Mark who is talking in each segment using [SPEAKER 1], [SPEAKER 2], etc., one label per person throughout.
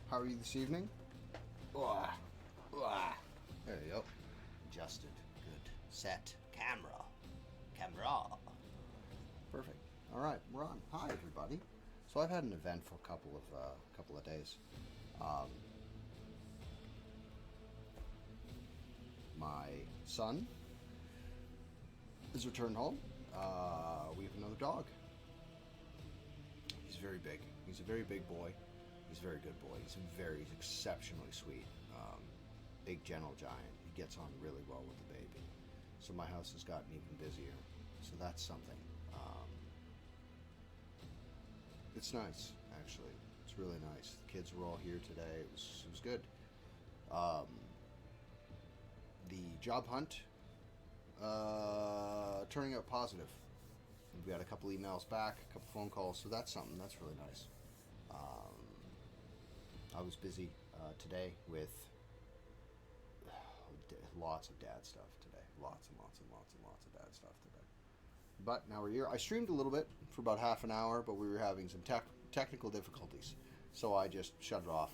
[SPEAKER 1] How are you this evening? There you go.
[SPEAKER 2] Adjusted. Good. Set. Camera. Camera.
[SPEAKER 1] Perfect. All right, we're on. Hi, everybody. So I've had an eventful couple of days. My son has returned home. We have another dog. He's very big. He's a very big boy. He's a very good boy. He's exceptionally sweet. Big gentle giant. He gets on really well with the baby. So my house has gotten even busier. So that's something. It's nice, actually. It's really nice. The kids were all here today. It was good. The job hunt turning out positive. We got a couple emails back, a couple phone calls, so that's something. That's really nice. I was busy today with lots of dad stuff today. Lots and lots of dad stuff today. But now we're here. I streamed a little bit for about half an hour, but we were having some technical difficulties. So I just shut it off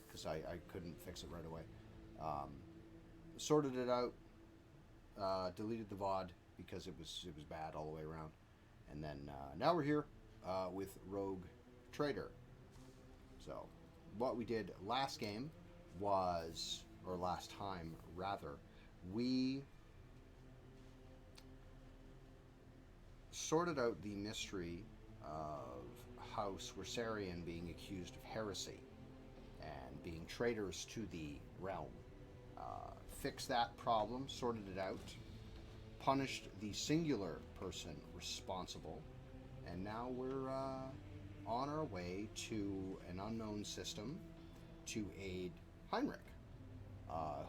[SPEAKER 1] because I couldn't fix it right away. Sorted it out, deleted the VOD because it was bad all the way around. And then now we're here with Rogue Trader. So what we did last game was, or last time rather, we sorted out the mystery of House Rosarian being accused of heresy and being traitors to the realm. Fixed that problem, sorted it out, punished the singular person responsible, and now we're on our way to an unknown system to aid Heinrich,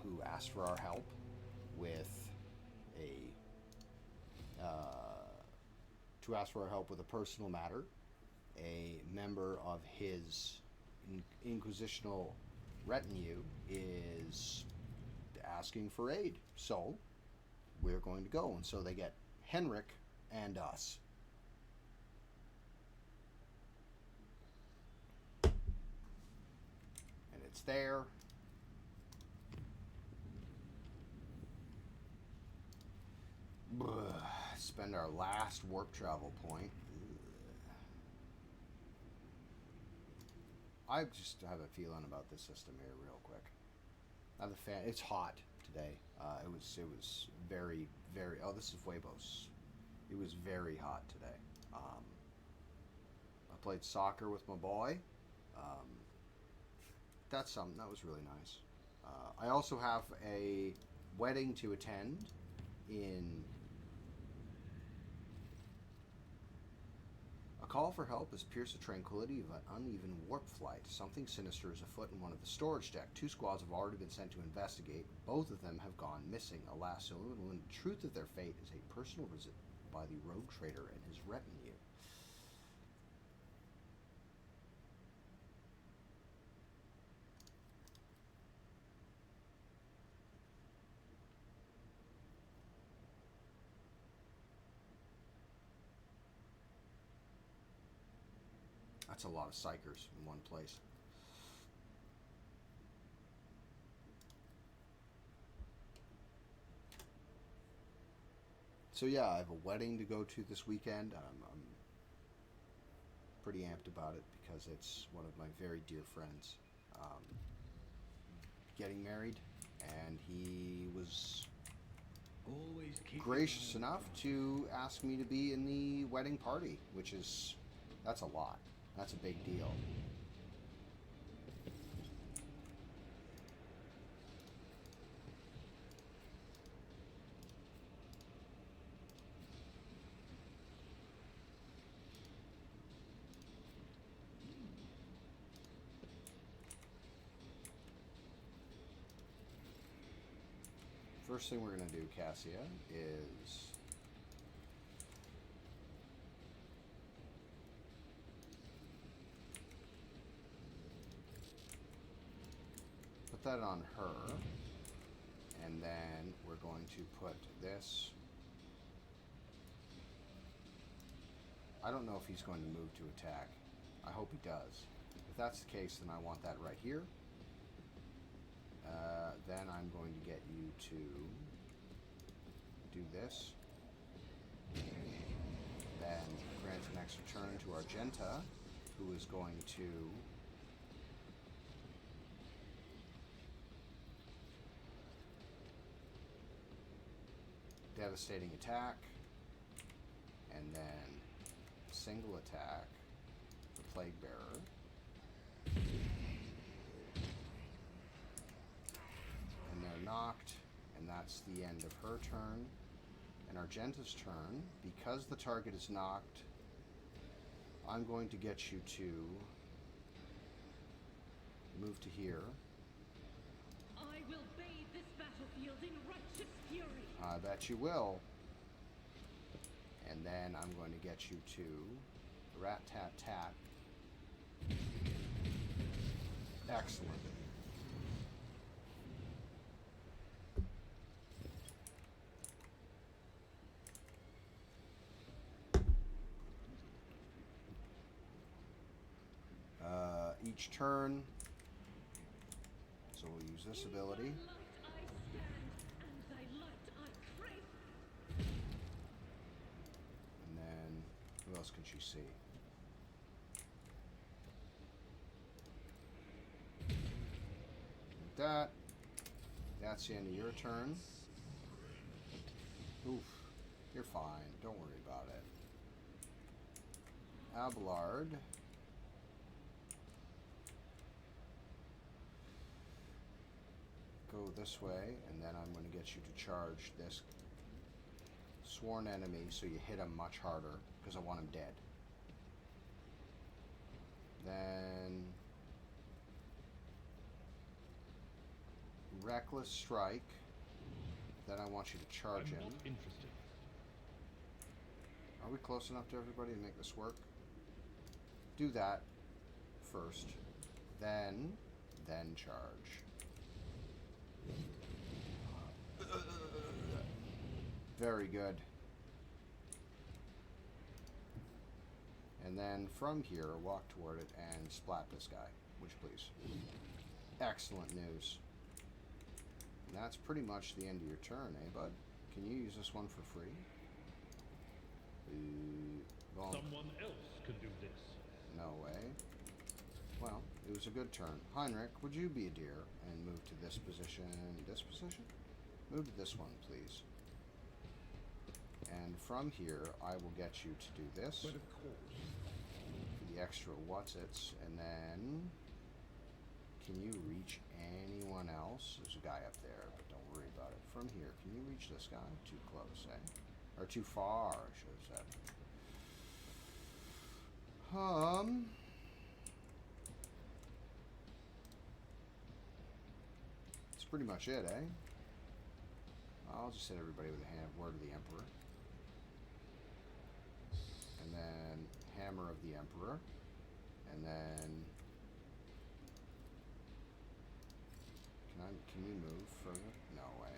[SPEAKER 1] who asked for our help with a personal matter. A member of his inquisitional retinue is asking for aid, so we're going to go. And so they get Henrik and us. And it's there. Spend our last warp travel point. I just have a feeling about this system here real quick. I have a fan. It's hot today. It was very, very... Oh, this is Huevos. It was very hot today. I played soccer with my boy. That's something. That was really nice. I also have a wedding to attend in... A call for help has pierced the tranquility of an uneven warp flight. Something sinister is afoot in one of the storage deck. 2 squads have already been sent to investigate. Both of them have gone missing. Alas, the only truth of their fate is a personal visit by the rogue trader and his retinue. That's a lot of psychers in one place. So yeah, I have a wedding to go to this weekend. I'm pretty amped about it because it's one of my very dear friends getting married, and he was gracious enough to ask me to be in the wedding party, that's a lot. That's a big deal. First thing we're going to do, Cassia, is... put that on her, and then we're going to put this... I don't know if he's going to move to attack. I hope he does. If that's the case, then I want that right here. Then I'm going to get you to do this. Then grant an extra turn to Argenta, who is going to devastating attack, and then single attack for Plague Bearer. And they're knocked, and that's the end of her turn. And Argenta's turn, because the target is knocked, I'm going to get you to move to here.
[SPEAKER 3] I will bathe this battlefield in righteous fury.
[SPEAKER 1] I bet you will. And then I'm going to get you to rat-tat-tat. Excellent. Each turn, so we'll use this ability.
[SPEAKER 3] In thy light I stand, and thy light I crave.
[SPEAKER 1] And then, who else can she see? Like that. That's the end of your turn. Oof. You're fine. Don't worry about it. Abelard. Go this way, and then I'm going to get you to charge this sworn enemy so you hit him much harder, because I want him dead. Then Reckless Strike. Then I want you to charge him.
[SPEAKER 4] Not interested.
[SPEAKER 1] Are we close enough to everybody to make this work? Do that first. Then charge. Very good. And then from here, walk toward it and splat this guy. Would you please? Excellent news. And that's pretty much the end of your turn, eh, bud? Can you use this one for free?
[SPEAKER 4] Someone else can do this.
[SPEAKER 1] No way. Well, it was a good turn. Heinrich, would you be a dear and move to this position? This position? Move to this one, please. And from here, I will get you to do this.
[SPEAKER 4] But of course.
[SPEAKER 1] For the extra what's-its. And then, can you reach anyone else? There's a guy up there, but don't worry about it. From here, can you reach this guy? Too close, eh? Or too far, I should have said. That's pretty much it, eh? I'll just hit everybody with a word of the Emperor. And then Hammer of the Emperor. And then can we move further? No way.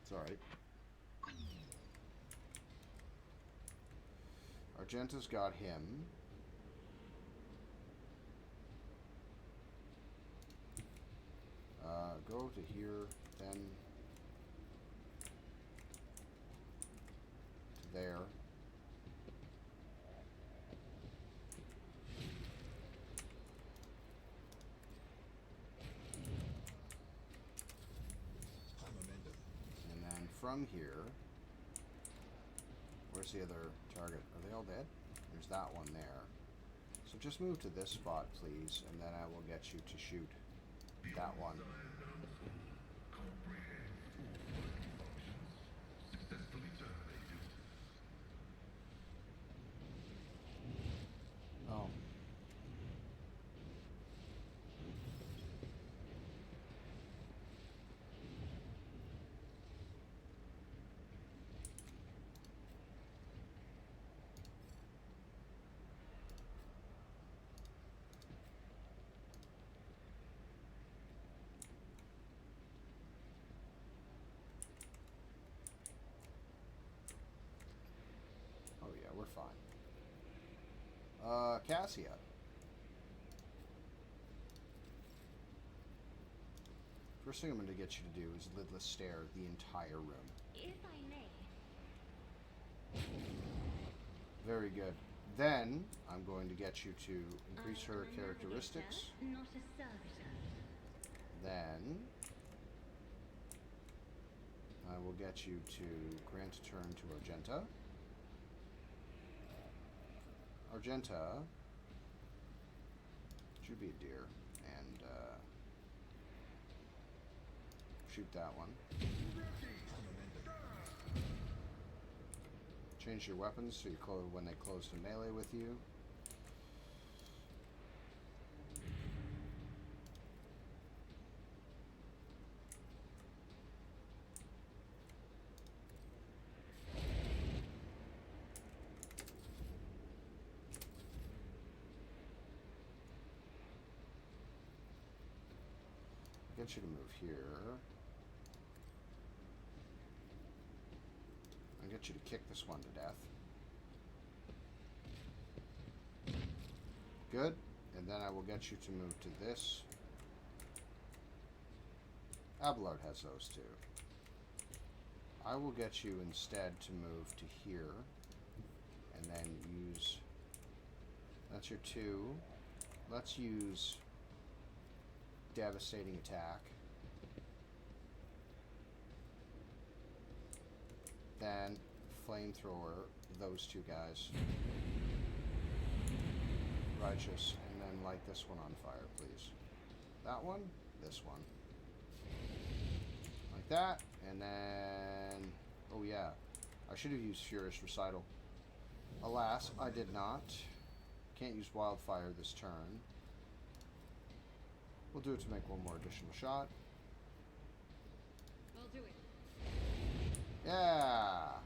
[SPEAKER 1] It's alright. Argenta's got him. Go to here, then to there. And then from here, where's the other target? Are they all dead? There's that one there. So just move to this spot, please, and then I will get you to shoot that one. Oh. Oh yeah, we're fine. Cassia. First thing I'm going to get you to do is lidless stare the entire room.
[SPEAKER 3] If I may.
[SPEAKER 1] Very good. Then I'm going to get you to increase
[SPEAKER 3] I am
[SPEAKER 1] her
[SPEAKER 3] a
[SPEAKER 1] characteristics.
[SPEAKER 3] navigator, not a servitor.
[SPEAKER 1] Then I will get you to grant a turn to Argenta. Argenta should be a deer and shoot that one. Change your weapons so you close when they close to melee with you. Get you to move here. I'll get you to kick this one to death. Good. And then I will get you to move to this. Abelard has those two. I will get you instead to move to here. And then use... That's your two. Let's use... Devastating attack. Then flamethrower those two guys. Righteous, and then light this one on fire, please. That one, this one. Like that, and then oh yeah. I should have used Furious Recital. Alas, I did not. Can't use wildfire this turn. We'll do it to make one more additional shot.
[SPEAKER 3] I'll do it.
[SPEAKER 1] Yeah.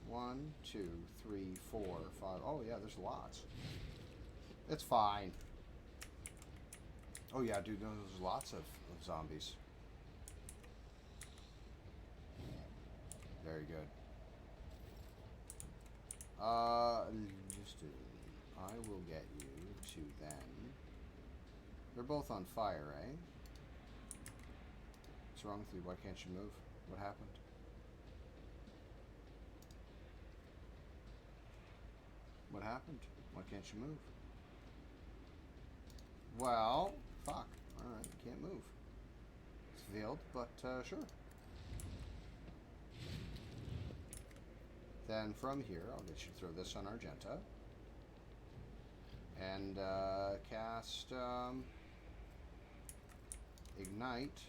[SPEAKER 1] 1, 2, 3, 4, 5. Oh yeah, there's lots. It's fine. Oh yeah, dude, there's lots of zombies. Very good. Just I will get you to then. They're both on fire, eh? What's wrong with you? Why can't you move? What happened? What happened? Why can't you move? Well, fuck. Alright, you can't move. It's veiled, but sure. Then from here, I'll get you to throw this on Argenta. And cast Ignite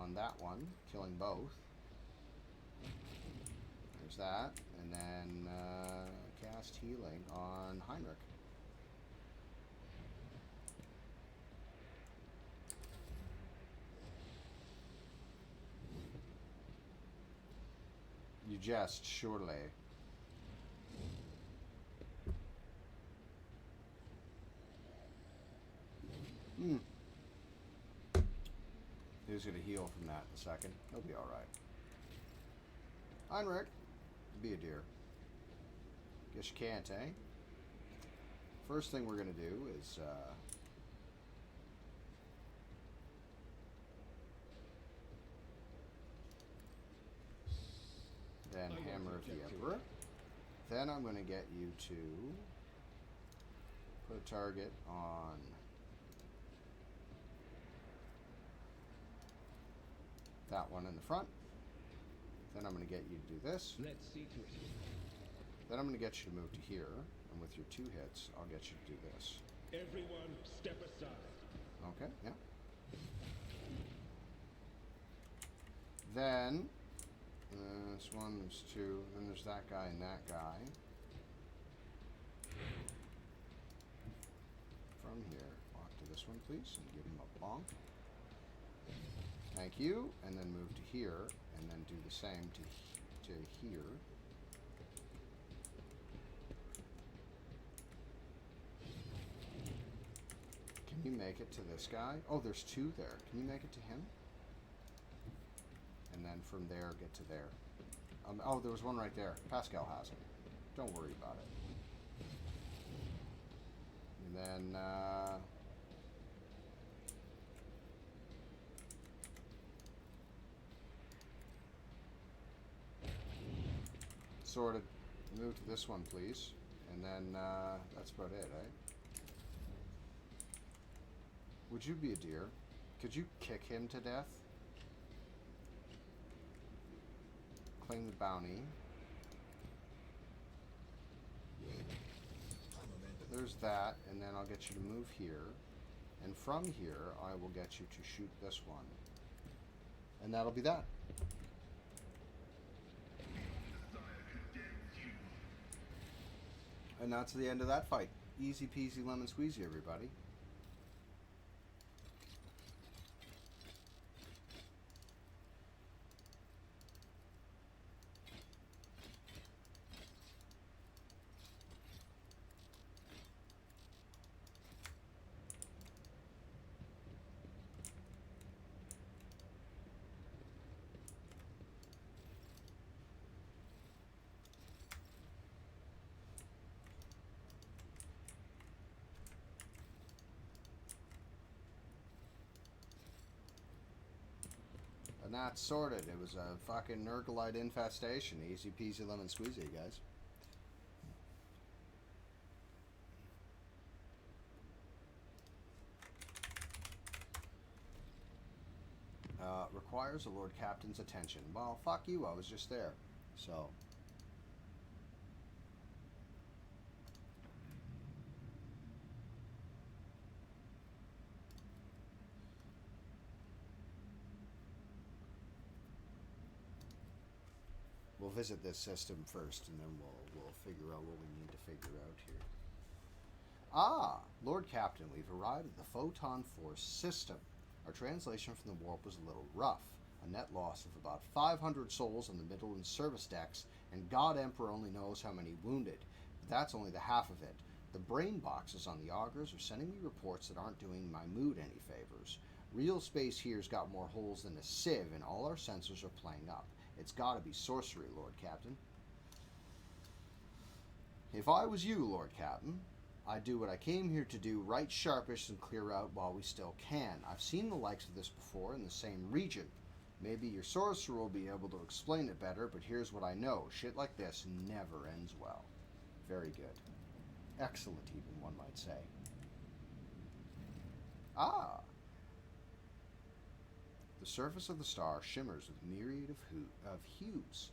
[SPEAKER 1] on that one, killing both. There's that. And then cast Healing on Heinrich. You jest, surely. He's going to heal from that in a second. He'll be alright. Heinrich, be a deer. Guess you can't, eh? First thing we're going to do is... then Hammer of the Emperor. Then I'm going to get you to put a target on that one in the front. Then I'm going to get you to do this.
[SPEAKER 4] Let's see to it.
[SPEAKER 1] Then I'm going to get you to move to here, and with your 2 hits, I'll get you to do this.
[SPEAKER 4] Everyone, step aside.
[SPEAKER 1] Okay, yeah. Then this one, there's 2. Then there's that guy and that guy. From here, walk to this one, please, and give him a bonk. Thank you, and then move to here, and then do the same to here. Can you make it to this guy? Oh, there's 2 there. Can you make it to him? And then from there, get to there. Oh, there was one right there. Pascal has it. Don't worry about it. And then, sort of move to this one, please. And then, that's about it, eh? Would you be a dear? Could you kick him to death? Claim the bounty. There's that, and then I'll get you to move here. And from here, I will get you to shoot this one. And that'll be that. And that's the end of that fight. Easy peasy lemon squeezy, everybody. And that's sorted. It was a fucking Nurglite infestation. Easy peasy lemon squeezy, guys. Requires a Lord Captain's attention. Well, fuck you, I was just there. So. We'll visit this system first, and then we'll figure out what we need to figure out here. Ah, Lord Captain, we've arrived at the Photon Force system. Our translation from the warp was a little rough. A net loss of about 500 souls on the middle and service decks, and God Emperor only knows how many wounded. But that's only the half of it. The brain boxes on the augers are sending me reports that aren't doing my mood any favors. Real space here's got more holes than a sieve, and all our sensors are playing up. It's gotta be sorcery, Lord Captain. If I was you, Lord Captain, I'd do what I came here to do, right sharpish and clear out while we still can. I've seen the likes of this before in the same region. Maybe your sorcerer will be able to explain it better, but here's what I know. Shit like this never ends well. Very good. Excellent, even, one might say. Ah! The surface of the star shimmers with a myriad of hues.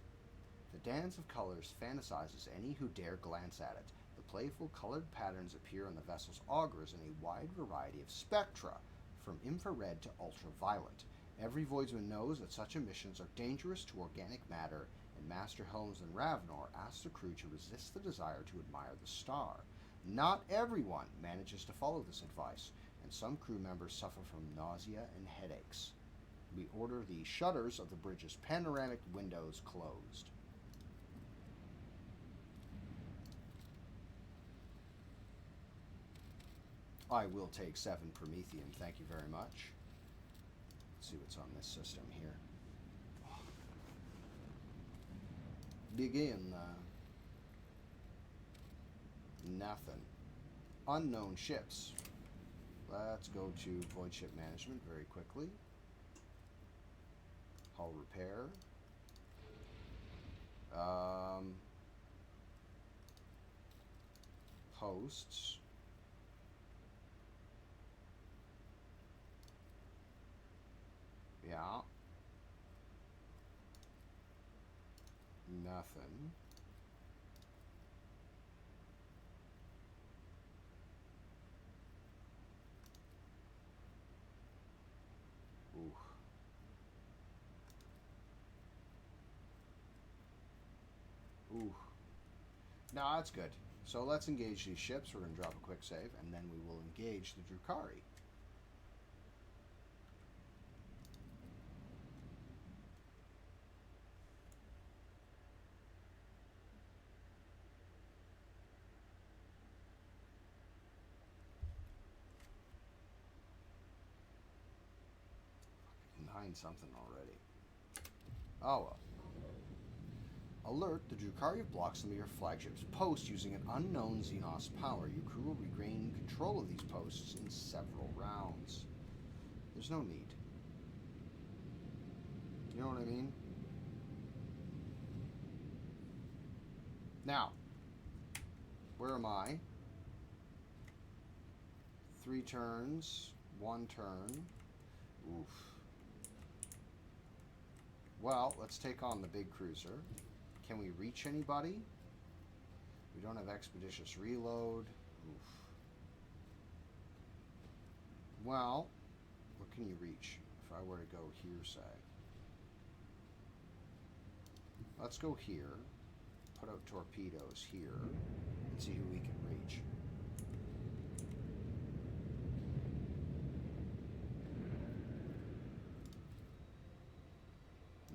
[SPEAKER 1] The dance of colors fantasizes any who dare glance at it. The playful colored patterns appear on the vessel's augers in a wide variety of spectra, from infrared to ultraviolet. Every voidsman knows that such emissions are dangerous to organic matter, and Master Helms and Ravnor asks the crew to resist the desire to admire the star. Not everyone manages to follow this advice, and some crew members suffer from nausea and headaches. We order the shutters of the bridge's panoramic windows closed. I will take 7 Promethium, thank you very much. Let's see what's on this system here. Begin. Nothing. Unknown ships. Let's go to Void Ship Management very quickly. Hull repair. Posts. Yeah. Nothing. Ooh. Ooh. No, that's good. So let's engage these ships. We're going to drop a quick save, and then we will engage the Drukhari. Something already. Oh well. Alert, the Drukhari have blocked some of your flagship's posts using an unknown xenos power. Your crew will regain control of these posts in several rounds. There's no need. You know what I mean? Now, where am I? 3 turns, 1 turn. Oof. Well, let's take on the big cruiser. Can we reach anybody? We don't have expeditious reload. Oof. Well, what can you reach? If I were to go here, say. Let's go here. Put out torpedoes here. And see who we can reach.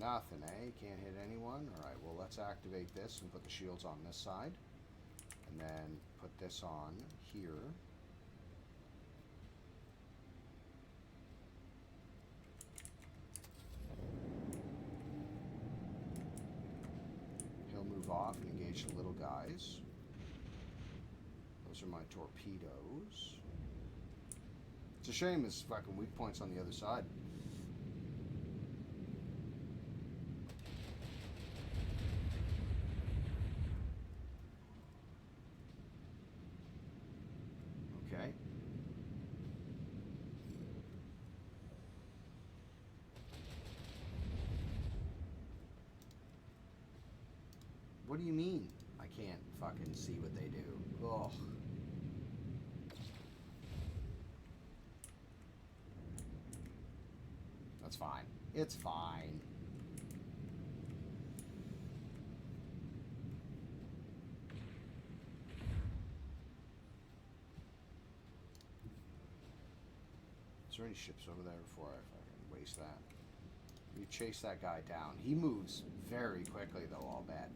[SPEAKER 1] Nothing, eh? Can't hit anyone? Alright, well, let's activate this and put the shields on this side. And then put this on here. He'll move off and engage the little guys. Those are my torpedoes. It's a shame his fucking weak point's on the other side. Okay. What do you mean? I can't fucking see what they do. Ugh. That's fine. It's fine. Is there any ships over there before I fucking waste that? You chase that guy down. He moves very quickly though, I'll bet.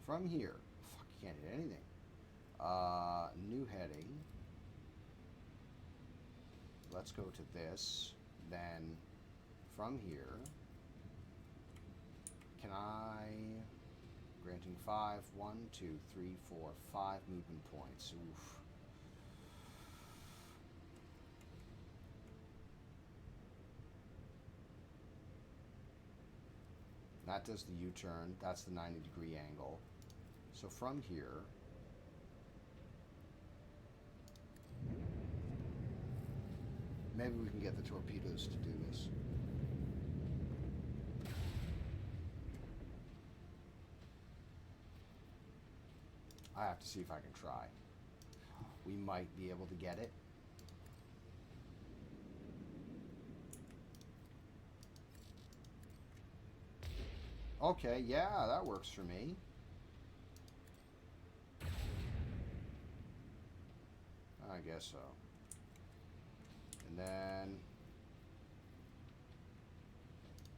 [SPEAKER 1] From here. Fuck, you can't hit anything. New heading. Let's go to this. Then from here, can I... Granting 5, 1, 2, 3, 4, 5 movement points. Oof. That does the U-turn. That's the 90-degree angle. So from here, maybe we can get the torpedoes to do this. I have to see if I can try. We might be able to get it. Okay, yeah, that works for me. I guess so. And then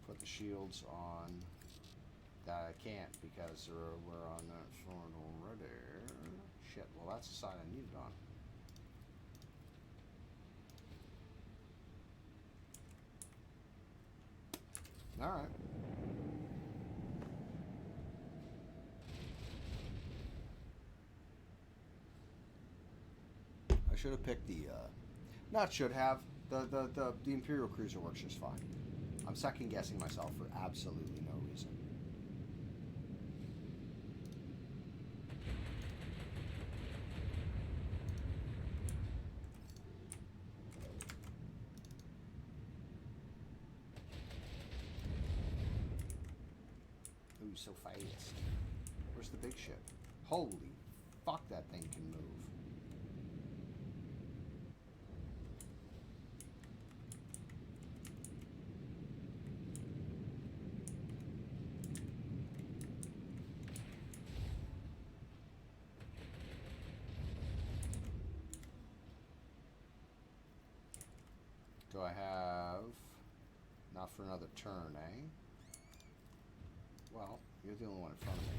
[SPEAKER 1] put the shields on. That I can't because we're on that sword already. Shit, well that's the side I need it on. Alright. I should have picked the, not should have, the Imperial Cruiser works just fine. I'm second guessing myself for absolutely no reason. Ooh, so fast. Where's the big ship? Holy fuck, that thing can move. Do I have... Not for another turn, eh? Well, you're the only one in front of me.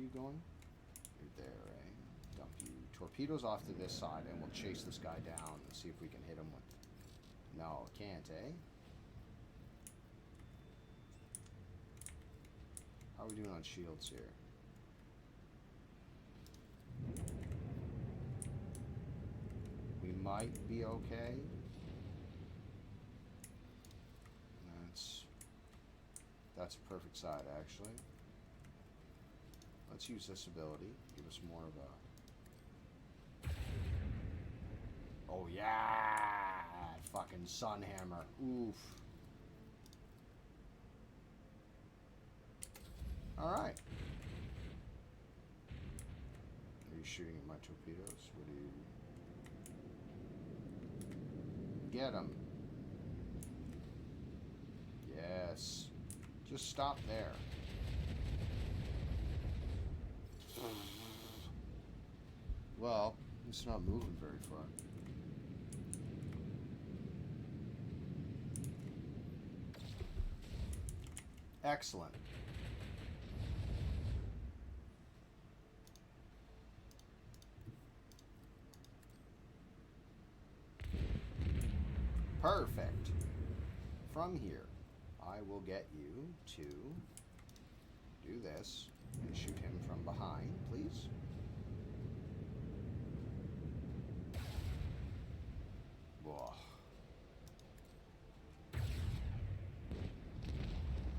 [SPEAKER 1] you going? You're there, eh? Dump you torpedoes off to this side, and we'll chase this guy down and see if we can hit him with... No, can't, eh? How are we doing on shields here? We might be okay. That's a perfect side, actually. Let's use this ability. Give us more of a... Oh, yeah! Fucking sun hammer. Oof. Alright. Are you shooting at my torpedoes? What do you... Get them. Yes. Just stop there. Well, it's not moving very far. Excellent. Perfect. From here, I will get you to do this and shoot him from behind, please. Whoa.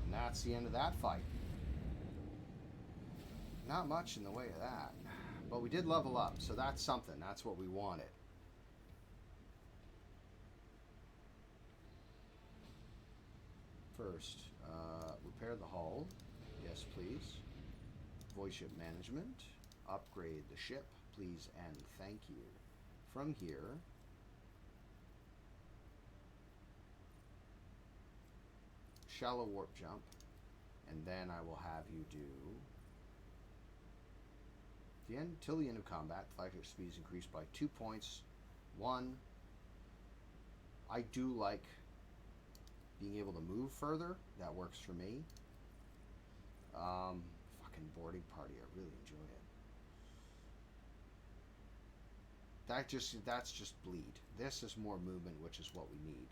[SPEAKER 1] And that's the end of that fight. Not much in the way of that. But we did level up, so that's something. That's what we wanted. First, repair the hull. Yes, please. Void ship management. Upgrade the ship, please and thank you. From here, shallow warp jump, and then I will have you do the end till the end of combat. Flagship speed is increased by 2 points. 1. I do like being able to move further. That works for me. Fucking boarding party. I really enjoy it. That's just bleed. This is more movement, which is what we need.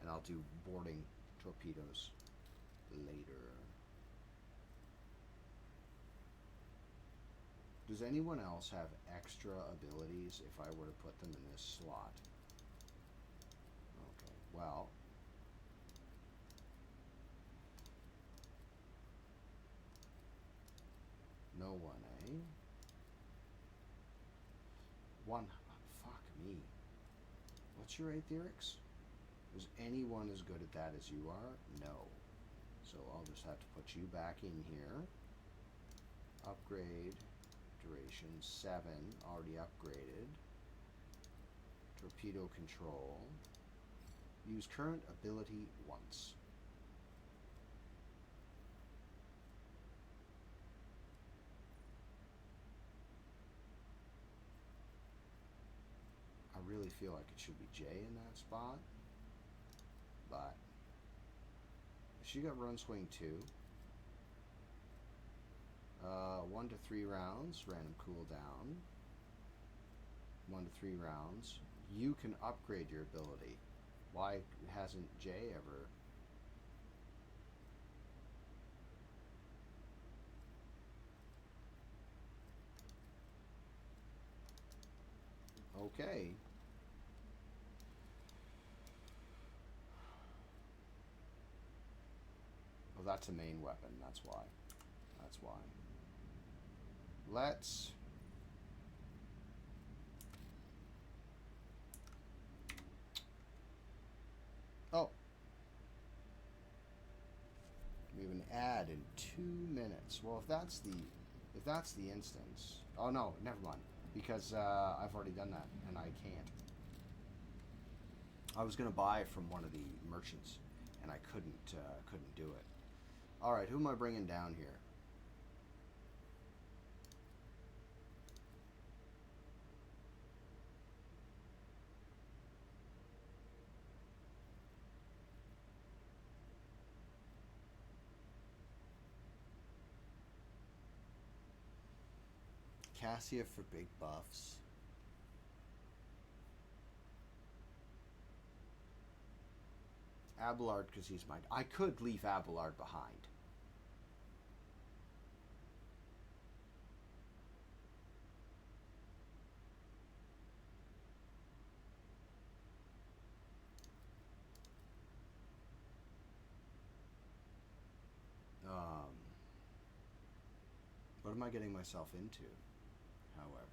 [SPEAKER 1] And I'll do boarding torpedoes later. Does anyone else have extra abilities if I were to put them in this slot? Okay, well... No one, eh? One. Fuck me. What's your aetherics? Is anyone as good at that as you are? No. So I'll just have to put you back in here. Upgrade. Duration 7. Already upgraded. Torpedo control. Use current ability once. I really feel like it should be J in that spot, but she got run swing 2. 1 to 3 rounds, random cooldown. 1 to 3 rounds. You can upgrade your ability. Why hasn't J ever? Okay. Well, that's a main weapon. That's why. That's why. Let's... Oh. We have an ad in 2 minutes. Well, if that's the instance... Oh, no. Never mind. Because I've already done that, and I can't. I was going to buy from one of the merchants, and I couldn't do it. All right, who am I bringing down here? Cassia for big buffs. Abelard because he's mine. I could leave Abelard behind. What am I getting myself into, however?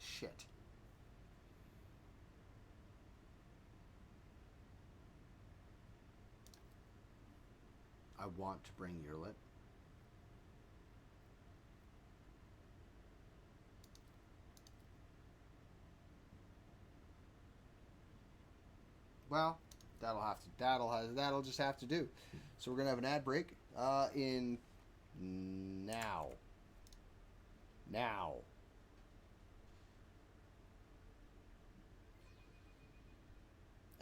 [SPEAKER 1] Shit. I want to bring Yurlit. Well, that'll just have to do. So we're gonna have an ad break in now. Now.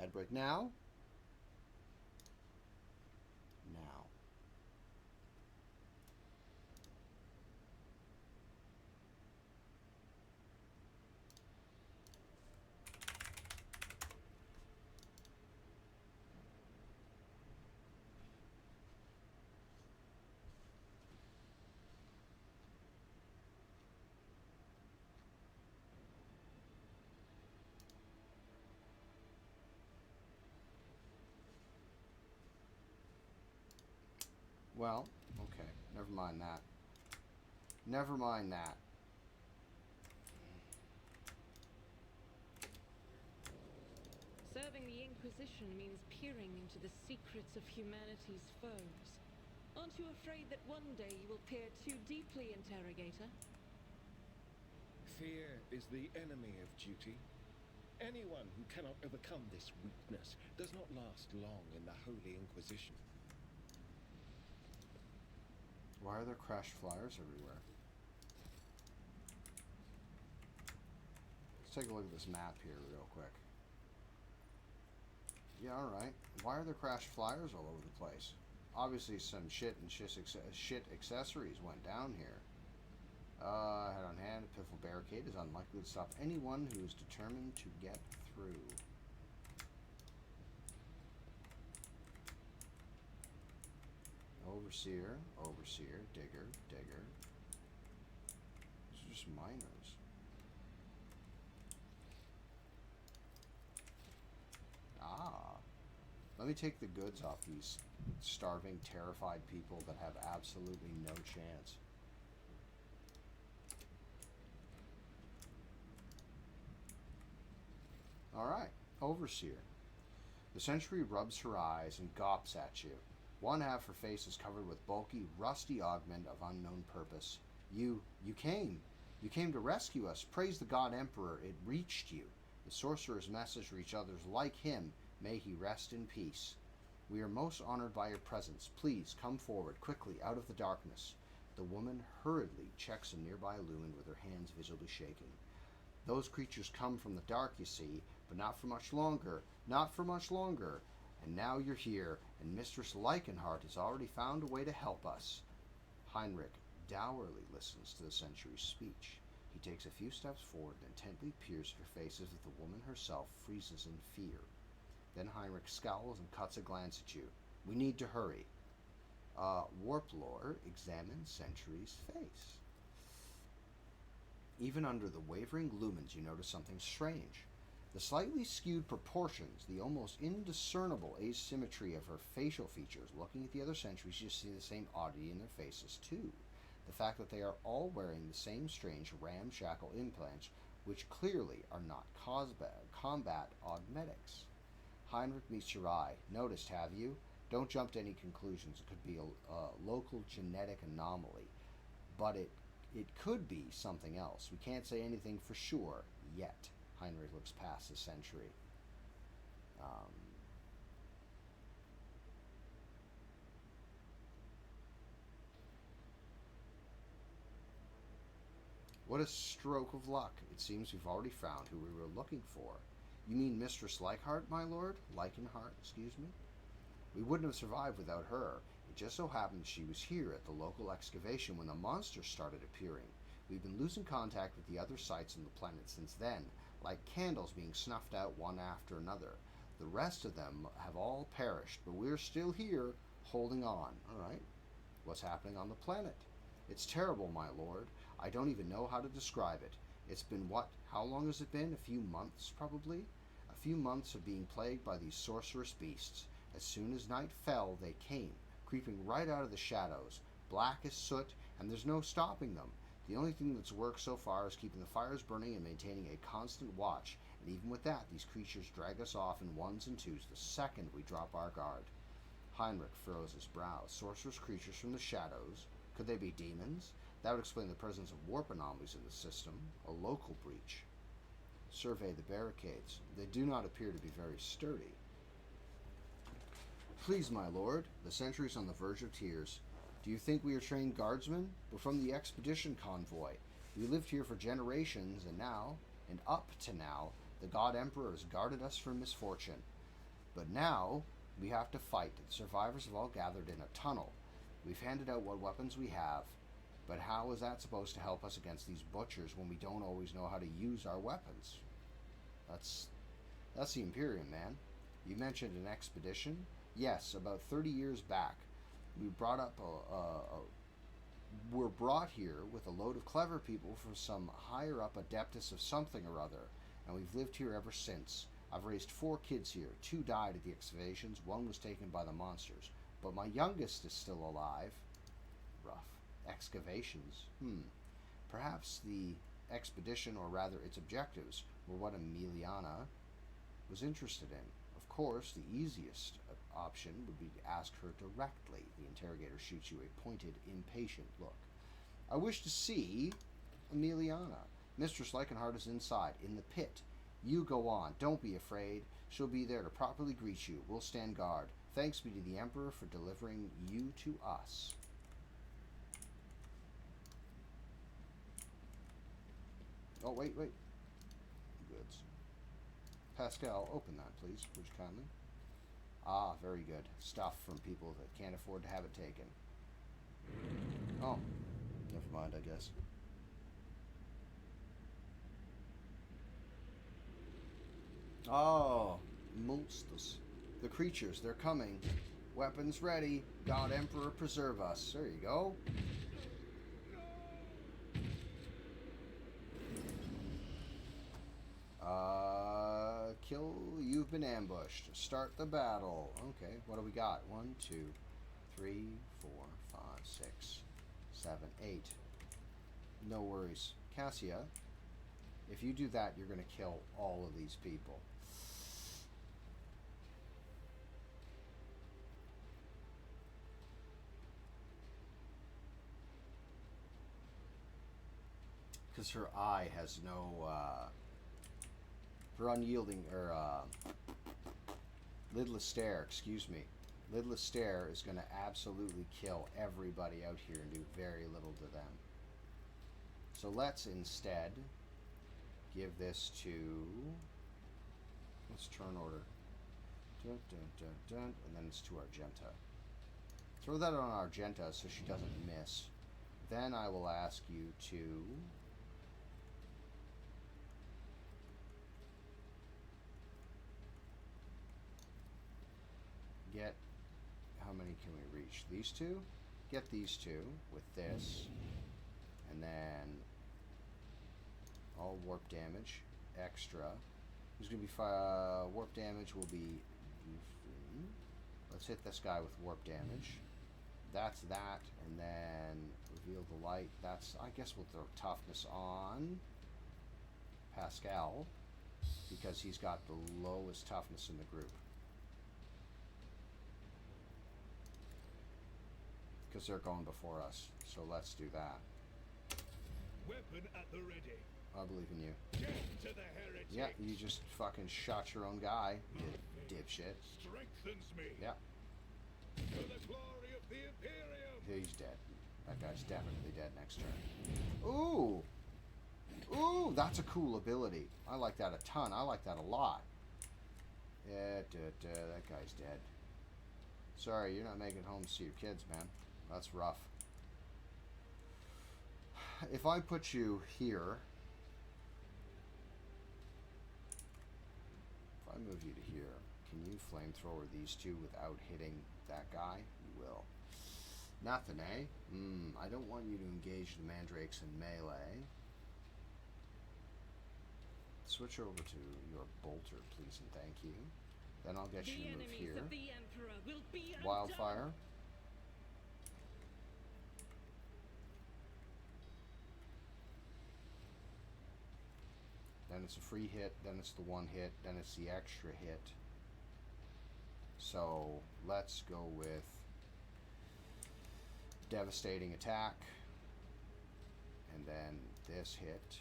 [SPEAKER 1] Ad break now. Now. Well, okay. Never mind that. Never mind that.
[SPEAKER 3] Serving the Inquisition means peering into the secrets of humanity's foes. Aren't you afraid that one day you will peer too deeply, Interrogator?
[SPEAKER 4] Fear is the enemy of duty. Anyone who cannot overcome this weakness does not last long in the Holy Inquisition.
[SPEAKER 1] Why are there crashed flyers everywhere? Let's take a look at this map here real quick. Yeah, alright. Why are there crashed flyers all over the place? Obviously some shit accessories went down here. Head on hand, a pitiful barricade is unlikely to stop anyone who is determined to get through. Overseer, overseer, digger, digger. These are just miners. Ah. Let me take the goods off these starving, terrified people that have absolutely no chance. Alright, overseer. The sentry rubs her eyes and gawps at you. One half her face is covered with bulky, rusty augment of unknown purpose. You came. You came to rescue us. Praise the God Emperor. It reached you. The sorcerer's message reached others like him. May he rest in peace. We are most honored by your presence. Please come forward quickly out of the darkness. The woman hurriedly checks a nearby lumen with her hands visibly shaking. Those creatures come from the dark, you see, but not for much longer. Not for much longer. And now you're here, and Mistress Leichenhardt has already found a way to help us. Heinrich dourly listens to the sentry's speech. He takes a few steps forward and intently peers at her face as if the woman herself freezes in fear. Then Heinrich scowls and cuts a glance at you. We need to hurry. Warplore examines Sentry's face. Even under the wavering lumens, you notice something strange. The slightly skewed proportions, the almost indiscernible asymmetry of her facial features. Looking at the other sentries, you see the same oddity in their faces, too. The fact that they are all wearing the same strange ramshackle implants, which clearly are not combat augmetics. Heinrich meets your eye. Noticed, have you? Don't jump to any conclusions. It could be a local genetic anomaly. But it could be something else. We can't say anything for sure yet. Heinrich looks past the sentry. What a stroke of luck. It seems we've already found who we were looking for. You mean Mistress Leichhardt, my lord? Leichenhardt, excuse me? We wouldn't have survived without her. It just so happened she was here at the local excavation when the monsters started appearing. We've been losing contact with the other sites on the planet since then, like candles being snuffed out one after another. The rest of them have all perished, but we're still here, holding on. All right. What's happening on the planet? It's terrible, my lord. I don't even know how to describe it. It's been what? How long has it been? A few months, probably? A few months of being plagued by these sorcerous beasts. As soon as night fell, they came, creeping right out of the shadows, black as soot, and there's no stopping them. The only thing that's worked so far is keeping the fires burning and maintaining a constant watch, and even with that, these creatures drag us off in ones and twos the second we drop our guard. Heinrich furrows his brow. Sorcerous creatures from the shadows? Could they be demons? That would explain the presence of warp anomalies in the system, a local breach. Survey the barricades. They do not appear to be very sturdy. Please, my lord, the sentry's on the verge of tears. Do you think we are trained guardsmen? We're from the expedition convoy. We lived here for generations, and up to now, the God Emperor has guarded us from misfortune. But now, we have to fight. The survivors have all gathered in a tunnel. We've handed out what weapons we have, but how is that supposed to help us against these butchers when we don't always know how to use our weapons? That's the Imperium, man. You mentioned an expedition? Yes, about 30 years back. We were brought here with a load of clever people from some higher-up adeptus of something or other, and we've lived here ever since. I've raised 4 kids here. 2 died at the excavations, 1 was taken by the monsters. But my youngest is still alive. Rough. Excavations? Perhaps the expedition, or rather its objectives, were what Emiliana was interested in. Of course, the easiest option would be to ask her directly. The interrogator shoots you a pointed, impatient look. I wish to see Emiliana. Mistress Leichenhardt is inside, in the pit. You go on. Don't be afraid. She'll be there to properly greet you. We'll stand guard. Thanks be to the Emperor for delivering you to us. Oh, wait. Goods. Pascal, open that, please. Would you kindly? Ah, very good. Stuff from people that can't afford to have it taken. Oh, never mind, I guess. Oh, monsters. The creatures, they're coming. Weapons ready. God Emperor preserve us. There you go. Kill, you've been ambushed. Start the battle. Okay, what do we got? 1, 2, 3, 4, 5, 6, 7, 8. No worries. Cassia, if you do that, you're going to kill all of these people. Because her eye has no, her unyielding, or, lidless stare, excuse me. Lidless stare is going to absolutely kill everybody out here and do very little to them. So let's instead give this to, let's turn order. Dun, dun, dun, dun, and then it's to Argenta. Throw that on Argenta so she doesn't miss. Then I will ask you to get, how many can we reach? These 2? Get these 2 with this, and then all warp damage extra. There's going to be warp damage will be, let's hit this guy with warp damage. That's that, and then reveal the light. That's, I guess we'll throw toughness on Pascal, because he's got the lowest toughness in the group. Because they're going before us, so let's do that.
[SPEAKER 5] Weapon at the ready.
[SPEAKER 1] I believe in you.
[SPEAKER 4] Get to the heretic.
[SPEAKER 1] Yeah, you just fucking shot your own guy, you dipshit.
[SPEAKER 4] Strengthens me.
[SPEAKER 1] Yeah,
[SPEAKER 4] For the glory of the Imperium.
[SPEAKER 1] he's dead. That guy's definitely dead next turn. Ooh! Ooh, that's a cool ability. I like that a ton. I like that a lot. Yeah, that guy's dead. Sorry, you're not making it home to see your kids, man. That's rough. If I put you here... If I move you to here, can you flamethrower these two without hitting that guy? You will. Nothing, eh? I don't want you to engage the mandrakes in melee. Switch over to your bolter, please and thank you. Then I'll get you to move here.
[SPEAKER 3] Of the Emperor will be
[SPEAKER 1] Wildfire. Then it's a free hit, then it's the one hit, then it's the extra hit. So let's go with devastating attack. And then this hit.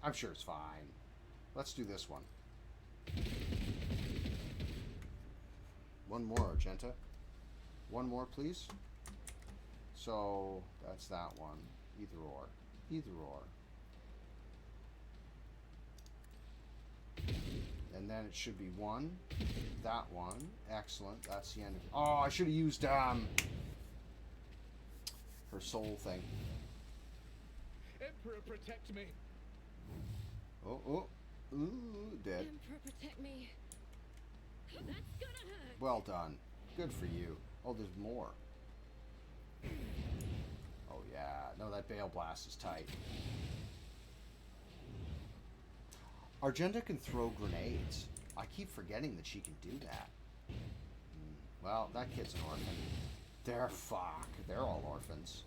[SPEAKER 1] I'm sure it's fine. Let's do this one. One more, Argenta. One more, please. So, that's that one. Either or. Either or. And then it should be one. That one. Excellent. That's the end of it. Oh, I should have used, her soul thing.
[SPEAKER 4] Emperor, protect me.
[SPEAKER 1] Oh. Ooh, dead.
[SPEAKER 3] Emperor, protect me. That's gonna hurt.
[SPEAKER 1] Well done. Good for you. Oh, there's more. Oh, yeah. No, that Bale Blast is tight. Argenta can throw grenades. I keep forgetting that she can do that. Well, that kid's an orphan. They're fuck. They're all orphans.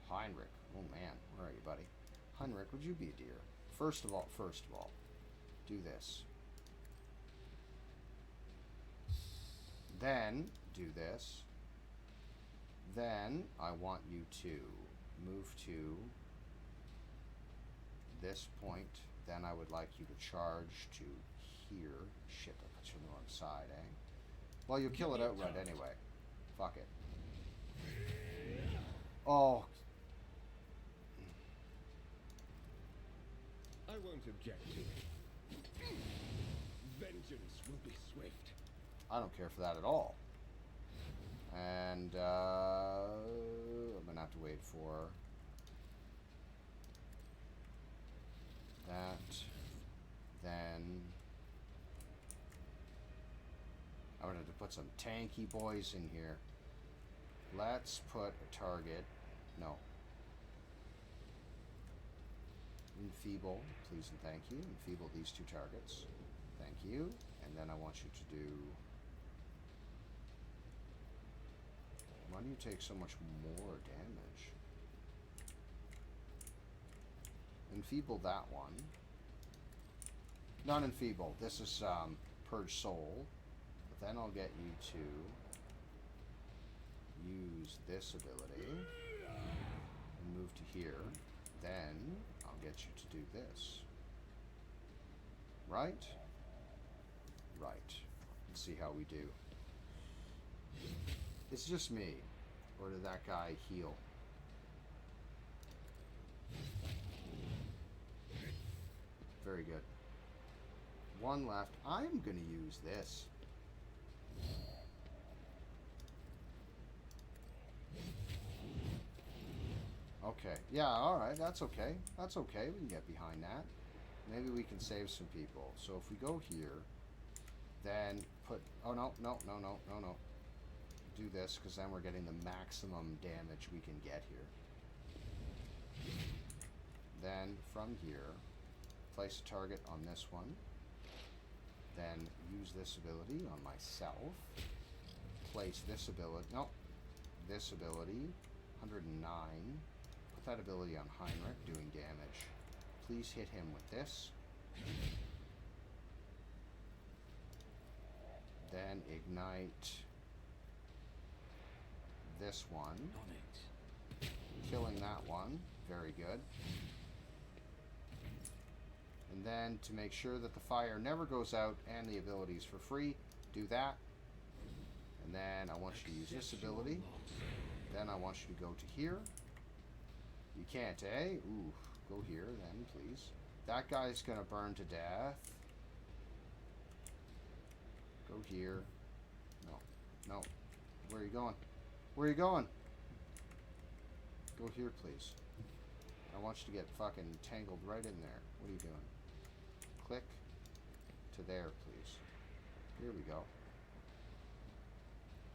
[SPEAKER 1] Heinrich. Oh, man. Where are you, buddy? Heinrich, would you be a dear? First of all, do this. Then, do this. Then, I want you to move to this point. Then I would like you to charge to here. Shit, I put you on the wrong side, eh? Well, you'll kill it outright anyway. Fuck it. Oh.
[SPEAKER 4] I won't object to it. Vengeance will be swift.
[SPEAKER 1] I don't care for that at all. And I'm gonna have to wait for that. Then I'm gonna have to put some tanky boys in here. Let's put a target. No. Enfeeble, please and thank you. Enfeeble these two targets. Thank you. And then I want you to do... Why do you take so much more damage? Enfeeble that one. Not enfeeble. This is Purge Soul. But then I'll get you to use this ability and move to here. Then I'll get you to do this. Right? Right. Let's see how we do. It's just me. Or did that guy heal? Very good. One left. I'm going to use this. Okay. Yeah, alright. That's okay. That's okay. We can get behind that. Maybe we can save some people. So if we go here, then put... Oh, no. Do this, because then we're getting the maximum damage we can get here. Then, from here, place a target on this one. Then, use this ability on myself. Place this ability... No. this ability, 109. Put that ability on Heinrich, doing damage. Please hit him with this. Then ignite this one. Killing that one. Very good. And then to make sure that the fire never goes out and the ability is for free, do that. And then I want you to use this ability. Then I want you to go to here. You can't, eh? Ooh, go here then, please. That guy's gonna burn to death. Go here. No. No. Where are you going? Where are you going? Go here, please. I want you to get fucking tangled right in there. What are you doing? Click to there, please. Here we go.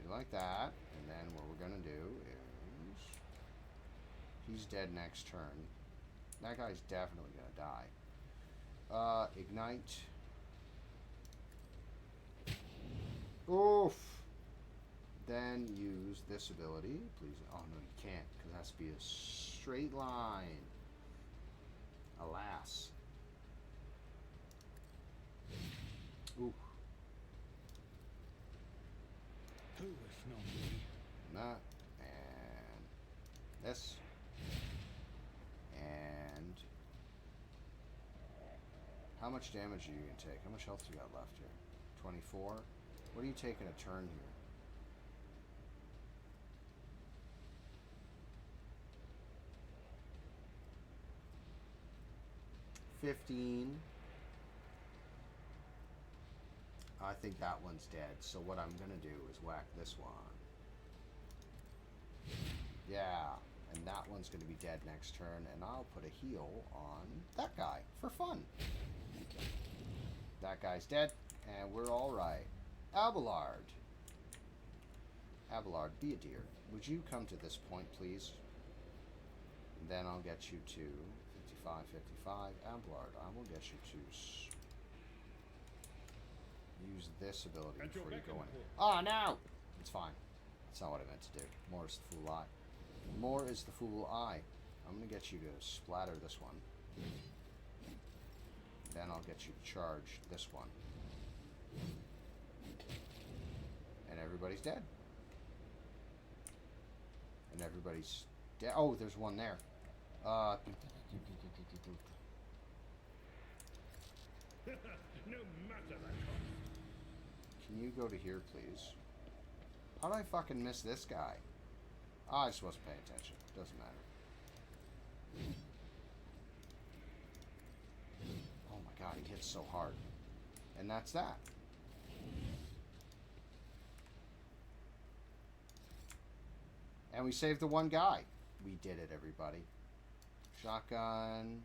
[SPEAKER 1] Do like that. And then what we're going to do is... He's dead next turn. That guy's definitely going to die. Ignite. Oof! Then use this ability, please. Oh no, you can't, because it has to be a straight line. Alas. Ooh.
[SPEAKER 4] Who if not me?
[SPEAKER 1] That. And this. And how much damage are you going to take? How much health do you got left here? 24? What are you taking a turn here? 15. I think that one's dead. So what I'm going to do is whack this one. Yeah. And that one's going to be dead next turn. And I'll put a heal on that guy for fun. That guy's dead. And we're all right. Abelard. Abelard, be a dear. Would you come to this point, please? And then I'll get you to 55, 55. Abelard, I will get you to use this ability before you go in. Oh, no! It's fine. That's not what I meant to do. More is the fool eye. More is the fool eye. I'm going to get you to splatter this one. Then I'll get you to charge this one. And everybody's dead. And everybody's dead. Oh, there's one there.
[SPEAKER 4] No matter the cost.
[SPEAKER 1] Can you go to here, please? How did I fucking miss this guy? Oh, I just wasn't paying attention. Doesn't matter. Oh my god, he hits so hard. And that's that. And we saved the one guy. We did it, everybody. Shotgun,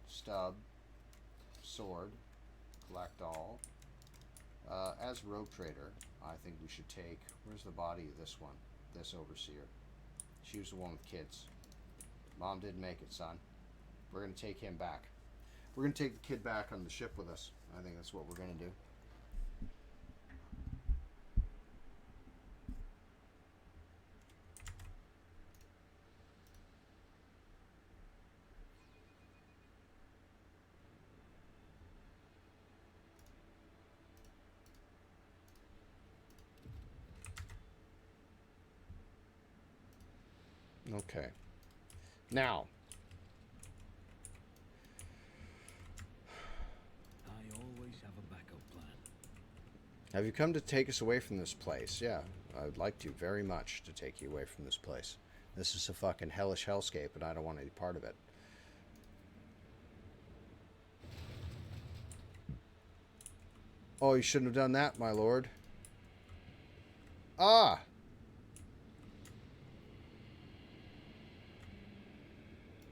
[SPEAKER 1] stub, sword, collect all. As rogue trader, I think we should take... Where's the body of this one? This overseer. She was the one with kids. Mom didn't make it, son. We're going to take him back. We're going to take the kid back on the ship with us. I think that's what we're going to do. Okay. Now,
[SPEAKER 4] I always have a backup plan.
[SPEAKER 1] have you come to take us away from this place? Yeah, I would like to very much to take you away from this place. This is a fucking hellish hellscape, and I don't want any part of it. Oh, you shouldn't have done that, my lord. Ah!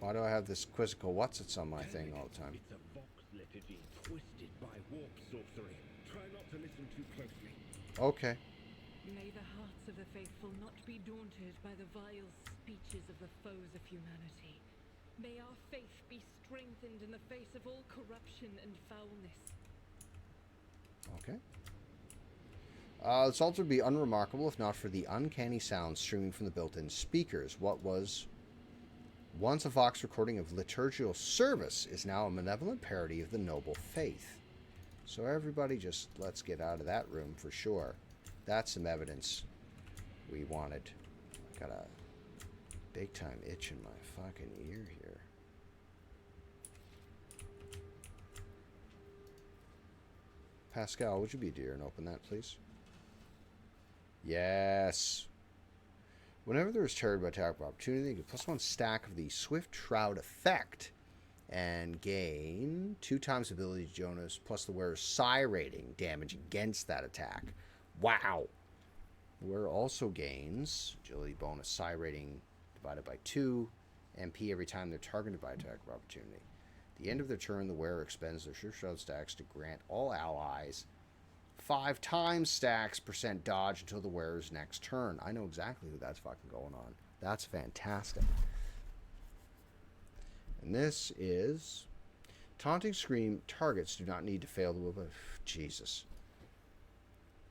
[SPEAKER 1] Why do I have this quizzical what's-its on my thing all the time?
[SPEAKER 4] It's a vox liturgy twisted by warp sorcery. Try not to listen too closely.
[SPEAKER 1] Okay.
[SPEAKER 3] May the hearts of the faithful not be daunted by the vile speeches of the foes of humanity. May our faith be strengthened in the face of all corruption and foulness.
[SPEAKER 1] Okay. This altar would be unremarkable if not for the uncanny sound streaming from the built-in speakers. What was once a Vox recording of liturgical service is now a malevolent parody of the noble faith. So everybody just, let's get out of that room for sure. That's some evidence we wanted. Got a big-time itch in my fucking ear here. Pascal, would you be dear and open that, please? Yes. Whenever there is charred by attack of opportunity, get +1 stack of the Swift Shroud effect and gain 2 times ability to Jonas plus the wearer's psi rating damage against that attack. Wow. The wearer also gains agility bonus psi rating divided by 2 MP every time they're targeted by attack of opportunity. At the end of their turn, the wearer expends their Swift Shroud stacks to grant all allies 5 times stacks % dodge until the wearer's next turn. I know exactly who that's fucking going on. That's fantastic. And this is Taunting Scream. Targets do not need to fail the will. Jesus.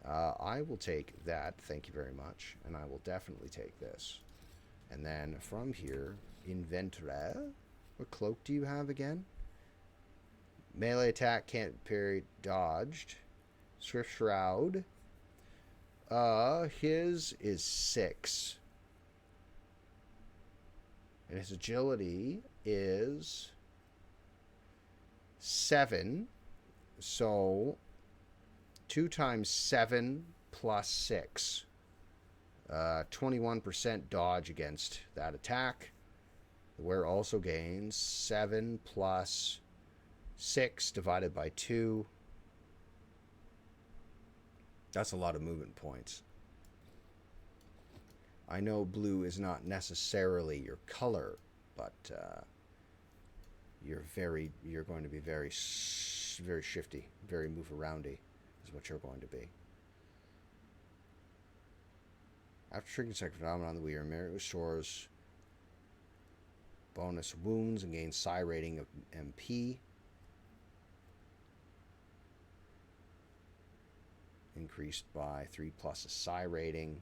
[SPEAKER 1] I will take that. Thank you very much. And I will definitely take this. And then from here, Inventory. What cloak do you have again? Melee attack can't parry dodged. Swift Shroud. His is 6. And his agility is 7. So 2 times 7 plus 6. 21% dodge against that attack. The wearer also gains 7 plus 6 divided by 2. That's a lot of movement points. I know blue is not necessarily your color, but you're going to be very shifty, very move aroundy is what you're going to be. After triggering second phenomenon, the wearer restores bonus wounds and gains psi rating of MP. Increased by 3 plus a psi rating.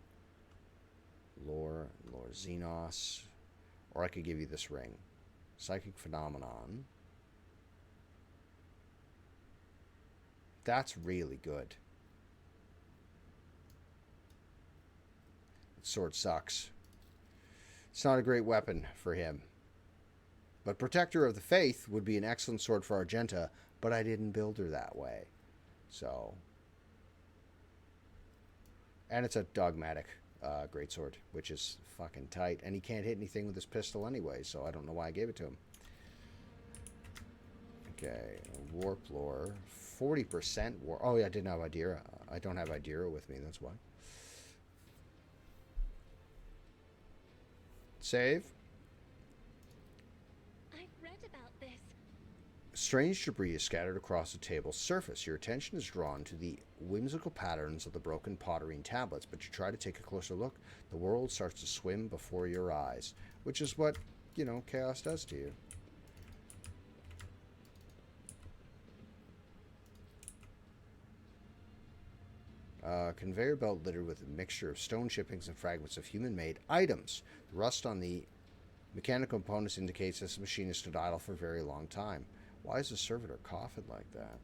[SPEAKER 1] Lore Xenos. Or I could give you this ring. Psychic Phenomenon. That's really good. The sword sucks. It's not a great weapon for him. But Protector of the Faith would be an excellent sword for Argenta, but I didn't build her that way. So. And it's a dogmatic greatsword, which is fucking tight. And he can't hit anything with his pistol anyway, so I don't know why I gave it to him. Okay, Warp Lore. 40% war. Oh, yeah, I didn't have Idira. I don't have Idira with me, that's why. Save.
[SPEAKER 5] I've read about this.
[SPEAKER 1] Strange debris is scattered across the table's surface. Your attention is drawn to the whimsical patterns of the broken pottery and tablets, but you try to take a closer look. The world starts to swim before your eyes, which is what, chaos does to you. Conveyor belt littered with a mixture of stone chippings and fragments of human-made items. The rust on the mechanical components indicates this machine has stood idle for a very long time. Why is the servitor coughing like that?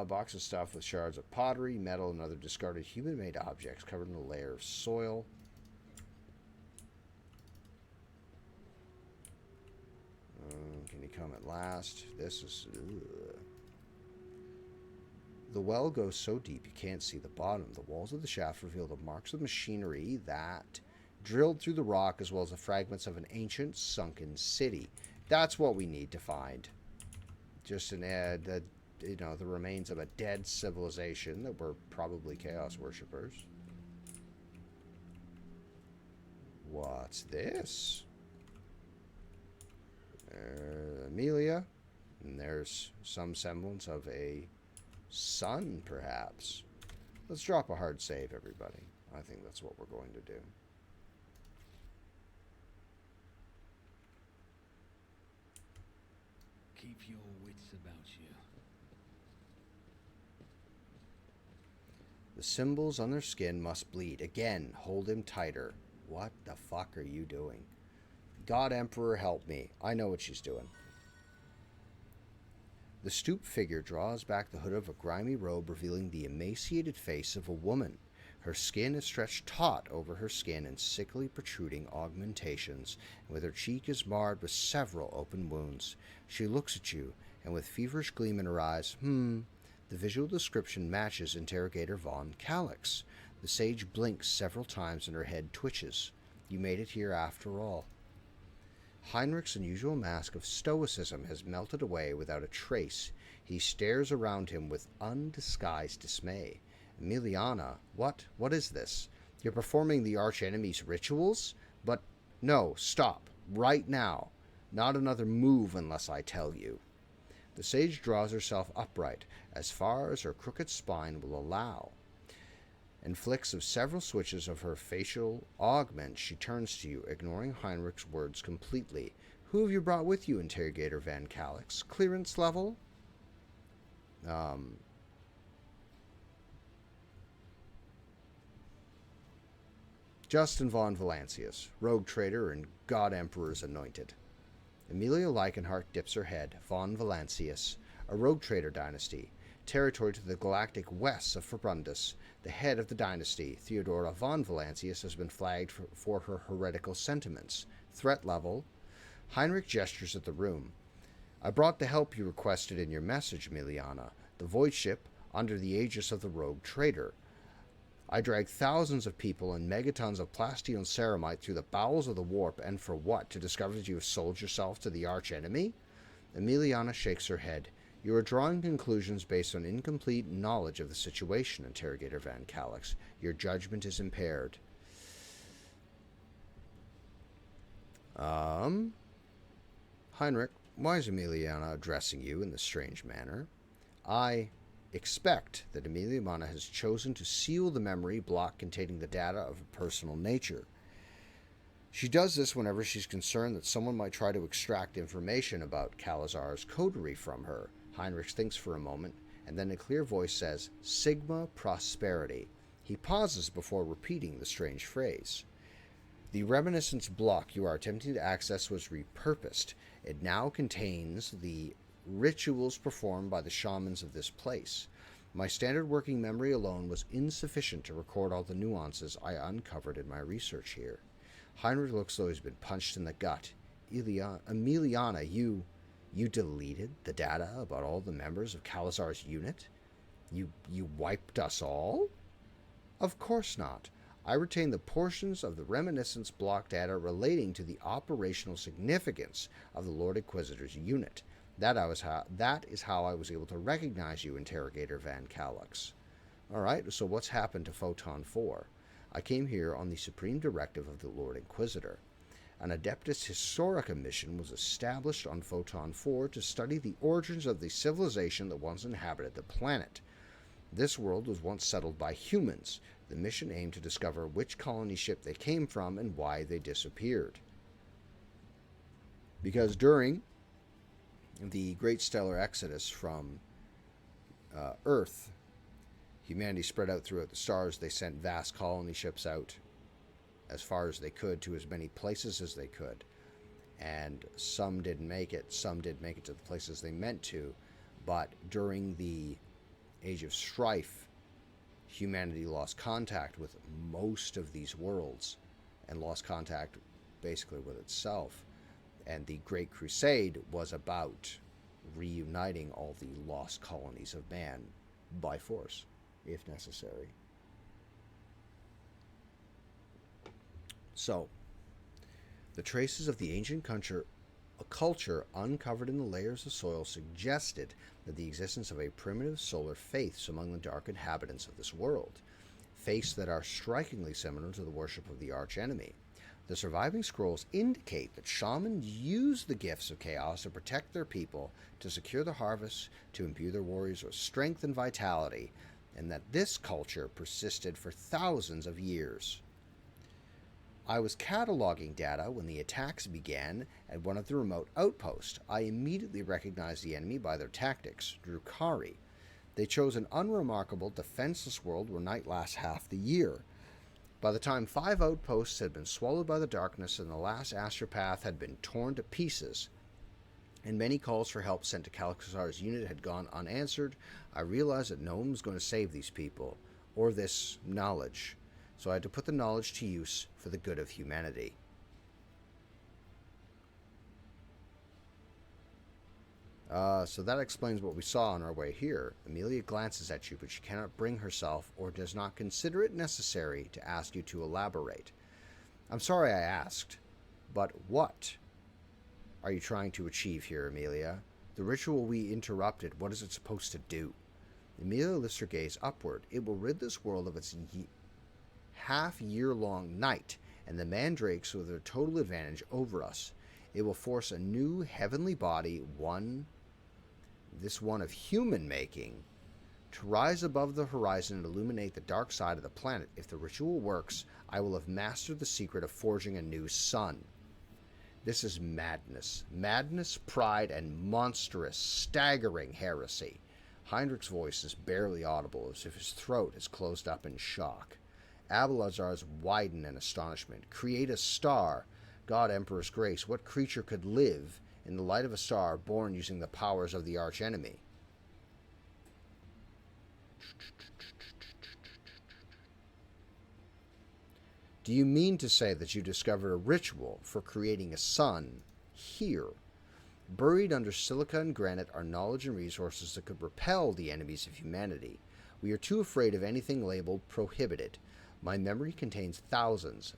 [SPEAKER 1] Box of stuff with shards of pottery, metal, and other discarded human-made objects covered in a layer of soil. Can you come at last? This is... Ugh. The well goes so deep you can't see the bottom. The walls of the shaft reveal the marks of machinery that drilled through the rock, as well as the fragments of an ancient sunken city. That's what we need to find. Just the remains of a dead civilization that were probably chaos worshippers. What's this? Amelia. And there's some semblance of a sun, perhaps. Let's drop a hard save, everybody. I think that's what we're going to do.
[SPEAKER 6] Keep your wits about you.
[SPEAKER 1] The symbols on their skin must bleed. Again, hold him tighter. What the fuck are you doing? God Emperor, help me. I know what she's doing. The stooped figure draws back the hood of a grimy robe, revealing the emaciated face of a woman. Her skin is stretched taut over her skin in sickly protruding augmentations, and with her cheek is marred with several open wounds. She looks at you, and with feverish gleam in her eyes, the visual description matches Interrogator Von Calix. The sage blinks several times and her head twitches. You made it here after all. Heinrich's unusual mask of stoicism has melted away without a trace. He stares around him with undisguised dismay. Emiliana, what is this? You're performing the archenemy's rituals? But no, stop, right now. Not another move unless I tell you. The sage draws herself upright, as far as her crooked spine will allow, and flicks of several switches of her facial augment. She turns to you, ignoring Heinrich's words completely. Who have you brought with you, Interrogator Van Calix? Clearance level? Justin von Valancius, rogue trader and God Emperor's anointed. Amelia Leichenhart dips her head. Von Valancius, a rogue trader dynasty, territory to the galactic west of Fabrundus. The head of the dynasty, Theodora von Valancius, has been flagged for her heretical sentiments. Threat level. Heinrich gestures at the room. I brought the help you requested in your message, Emiliana. The void ship under the aegis of the rogue trader. I dragged thousands of people and megatons of plasteel ceramite through the bowels of the warp, and for what? To discover that you have sold yourself to the archenemy? Emiliana shakes her head. You are drawing conclusions based on incomplete knowledge of the situation, Interrogator Van Calix. Your judgment is impaired. Heinrich, why is Emiliana addressing you in this strange manner? I expect that Emiliana has chosen to seal the memory block containing the data of a personal nature. She does this whenever she's concerned that someone might try to extract information about Calazar's coterie from her. Heinrich thinks for a moment, and then a clear voice says, Sigma Prosperity. He pauses before repeating the strange phrase. The reminiscence block you are attempting to access was repurposed. It now contains the rituals performed by the shamans of this place. My standard working memory alone was insufficient to record all the nuances I uncovered in my research here. Heinrich looks though he's been punched in the gut. Emiliana, you deleted the data about all the members of Calazar's unit? You wiped us all? Of course not. I retained the portions of the reminiscence block data relating to the operational significance of the Lord Inquisitor's unit. That is how I was able to recognize you, Interrogator Van Calix. Alright, so what's happened to Photon 4? I came here on the supreme directive of the Lord Inquisitor. An Adeptus Historica mission was established on Photon 4 to study the origins of the civilization that once inhabited the planet. This world was once settled by humans. The mission aimed to discover which colony ship they came from and why they disappeared. Because during the Great Stellar Exodus from Earth, humanity spread out throughout the stars. They sent vast colony ships out as far as they could to as many places as they could. And some didn't make it. Some did make it to the places they meant to. But during the Age of Strife, humanity lost contact with most of these worlds and lost contact basically with itself. And the Great Crusade was about reuniting all the lost colonies of man by force, if necessary. So, the traces of the ancient culture uncovered in the layers of soil suggested that the existence of a primitive solar faiths among the dark inhabitants of this world, faiths that are strikingly similar to the worship of the archenemy. The surviving scrolls indicate that shamans used the gifts of chaos to protect their people, to secure the harvest, to imbue their warriors with strength and vitality, and that this culture persisted for thousands of years. I was cataloging data when the attacks began at one of the remote outposts. I immediately recognized the enemy by their tactics, Drukari. They chose an unremarkable, defenseless world where night lasts half the year. By the time 5 outposts had been swallowed by the darkness and the last astropath had been torn to pieces, and many calls for help sent to Calixar's unit had gone unanswered, I realized that no one was going to save these people, or this knowledge, so I had to put the knowledge to use for the good of humanity. So that explains what we saw on our way here. Amelia glances at you, but she cannot bring herself or does not consider it necessary to ask you to elaborate. I'm sorry I asked, but what are you trying to achieve here, Amelia? The ritual we interrupted, what is it supposed to do? Amelia lifts her gaze upward. It will rid this world of its half-year-long night, and the mandrakes with their total advantage over us. It will force a new heavenly body, one of human making, to rise above the horizon and illuminate the dark side of the planet. If the ritual works, I will have mastered the secret of forging a new sun. This is madness. Madness, pride, and monstrous, staggering heresy. Heinrich's voice is barely audible, as if his throat is closed up in shock. Abelard's widen in astonishment. Create a star. God Emperor's grace, what creature could live in the light of a star born using the powers of the archenemy? Do you mean to say that you discovered a ritual for creating a sun here? Buried under silica and granite are knowledge and resources that could repel the enemies of humanity. We are too afraid of anything labeled prohibited. My memory contains thousands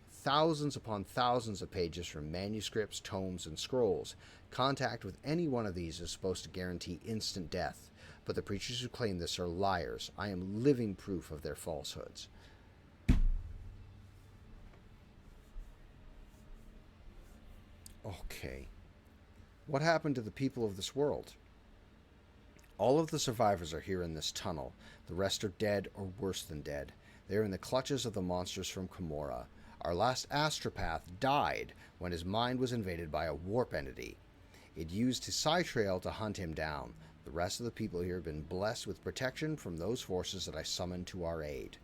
[SPEAKER 1] upon thousands of pages from manuscripts, tomes, and scrolls. Contact with any one of these is supposed to guarantee instant death, but the preachers who claim this are liars. I am living proof of their falsehoods. Okay. What happened to the people of this world? All of the survivors are here in this tunnel. The rest are dead or worse than dead. They are in the clutches of the monsters from Komorra. Our last astropath died when his mind was invaded by a warp entity. It used his psi trail to hunt him down. The rest of the people here have been blessed with protection from those forces that I summoned to our aid.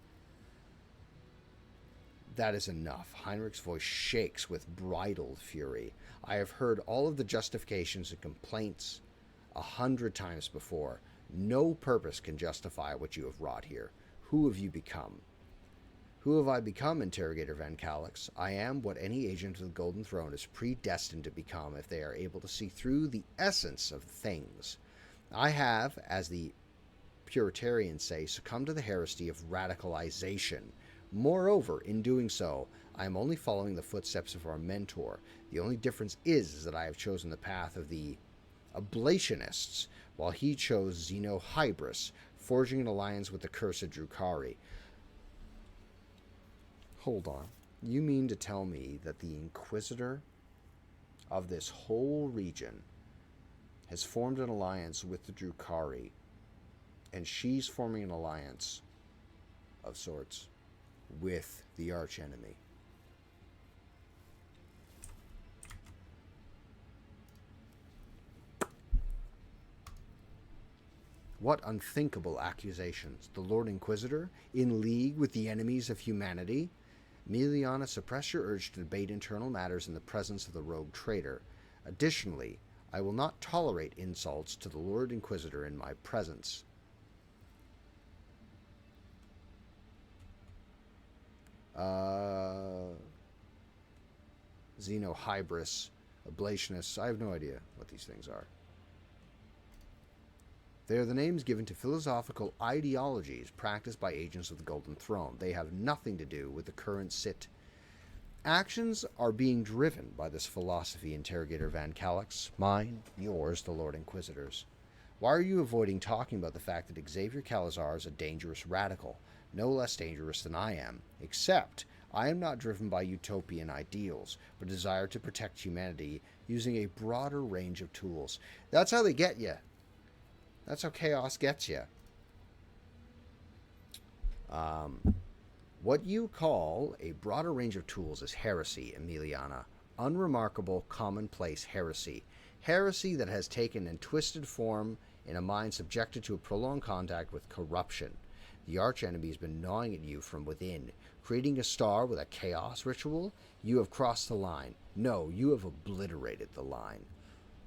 [SPEAKER 1] That is enough. Heinrich's voice shakes with bridled fury. I have heard all of the justifications and complaints 100 times before. No purpose can justify what you have wrought here. Who have you become? Who have I become, Interrogator Van Calix? I am what any agent of the Golden Throne is predestined to become if they are able to see through the essence of things. I have, as the Puritarians say, succumbed to the heresy of radicalization. Moreover, in doing so, I am only following the footsteps of our mentor. The only difference is that I have chosen the path of the ablationists, while he chose Xenohybris, forging an alliance with the cursed Drukhari. Hold on. You mean to tell me that the Inquisitor of this whole region has formed an alliance with the Drukhari, and she's forming an alliance of sorts with the archenemy? What unthinkable accusations! The Lord Inquisitor, in league with the enemies of humanity? Emiliana, suppress your urge to debate internal matters in the presence of the rogue traitor. Additionally, I will not tolerate insults to the Lord Inquisitor in my presence. Xenohybris, ablationists, I have no idea what these things are. They are the names given to philosophical ideologies practiced by agents of the Golden Throne. They have nothing to do with the current sit. Actions are being driven by this philosophy, Interrogator Van Calix. Mine, yours, the Lord Inquisitor's. Why are you avoiding talking about the fact that Xavier Calazar is a dangerous radical, no less dangerous than I am, except I am not driven by utopian ideals, but desire to protect humanity using a broader range of tools. That's how they get you. That's how chaos gets you. What you call a broader range of tools is heresy, Emiliana. Unremarkable, commonplace heresy. Heresy that has taken and twisted form in a mind subjected to a prolonged contact with corruption. The archenemy has been gnawing at you from within. Creating a star with a chaos ritual? You have crossed the line. No, you have obliterated the line.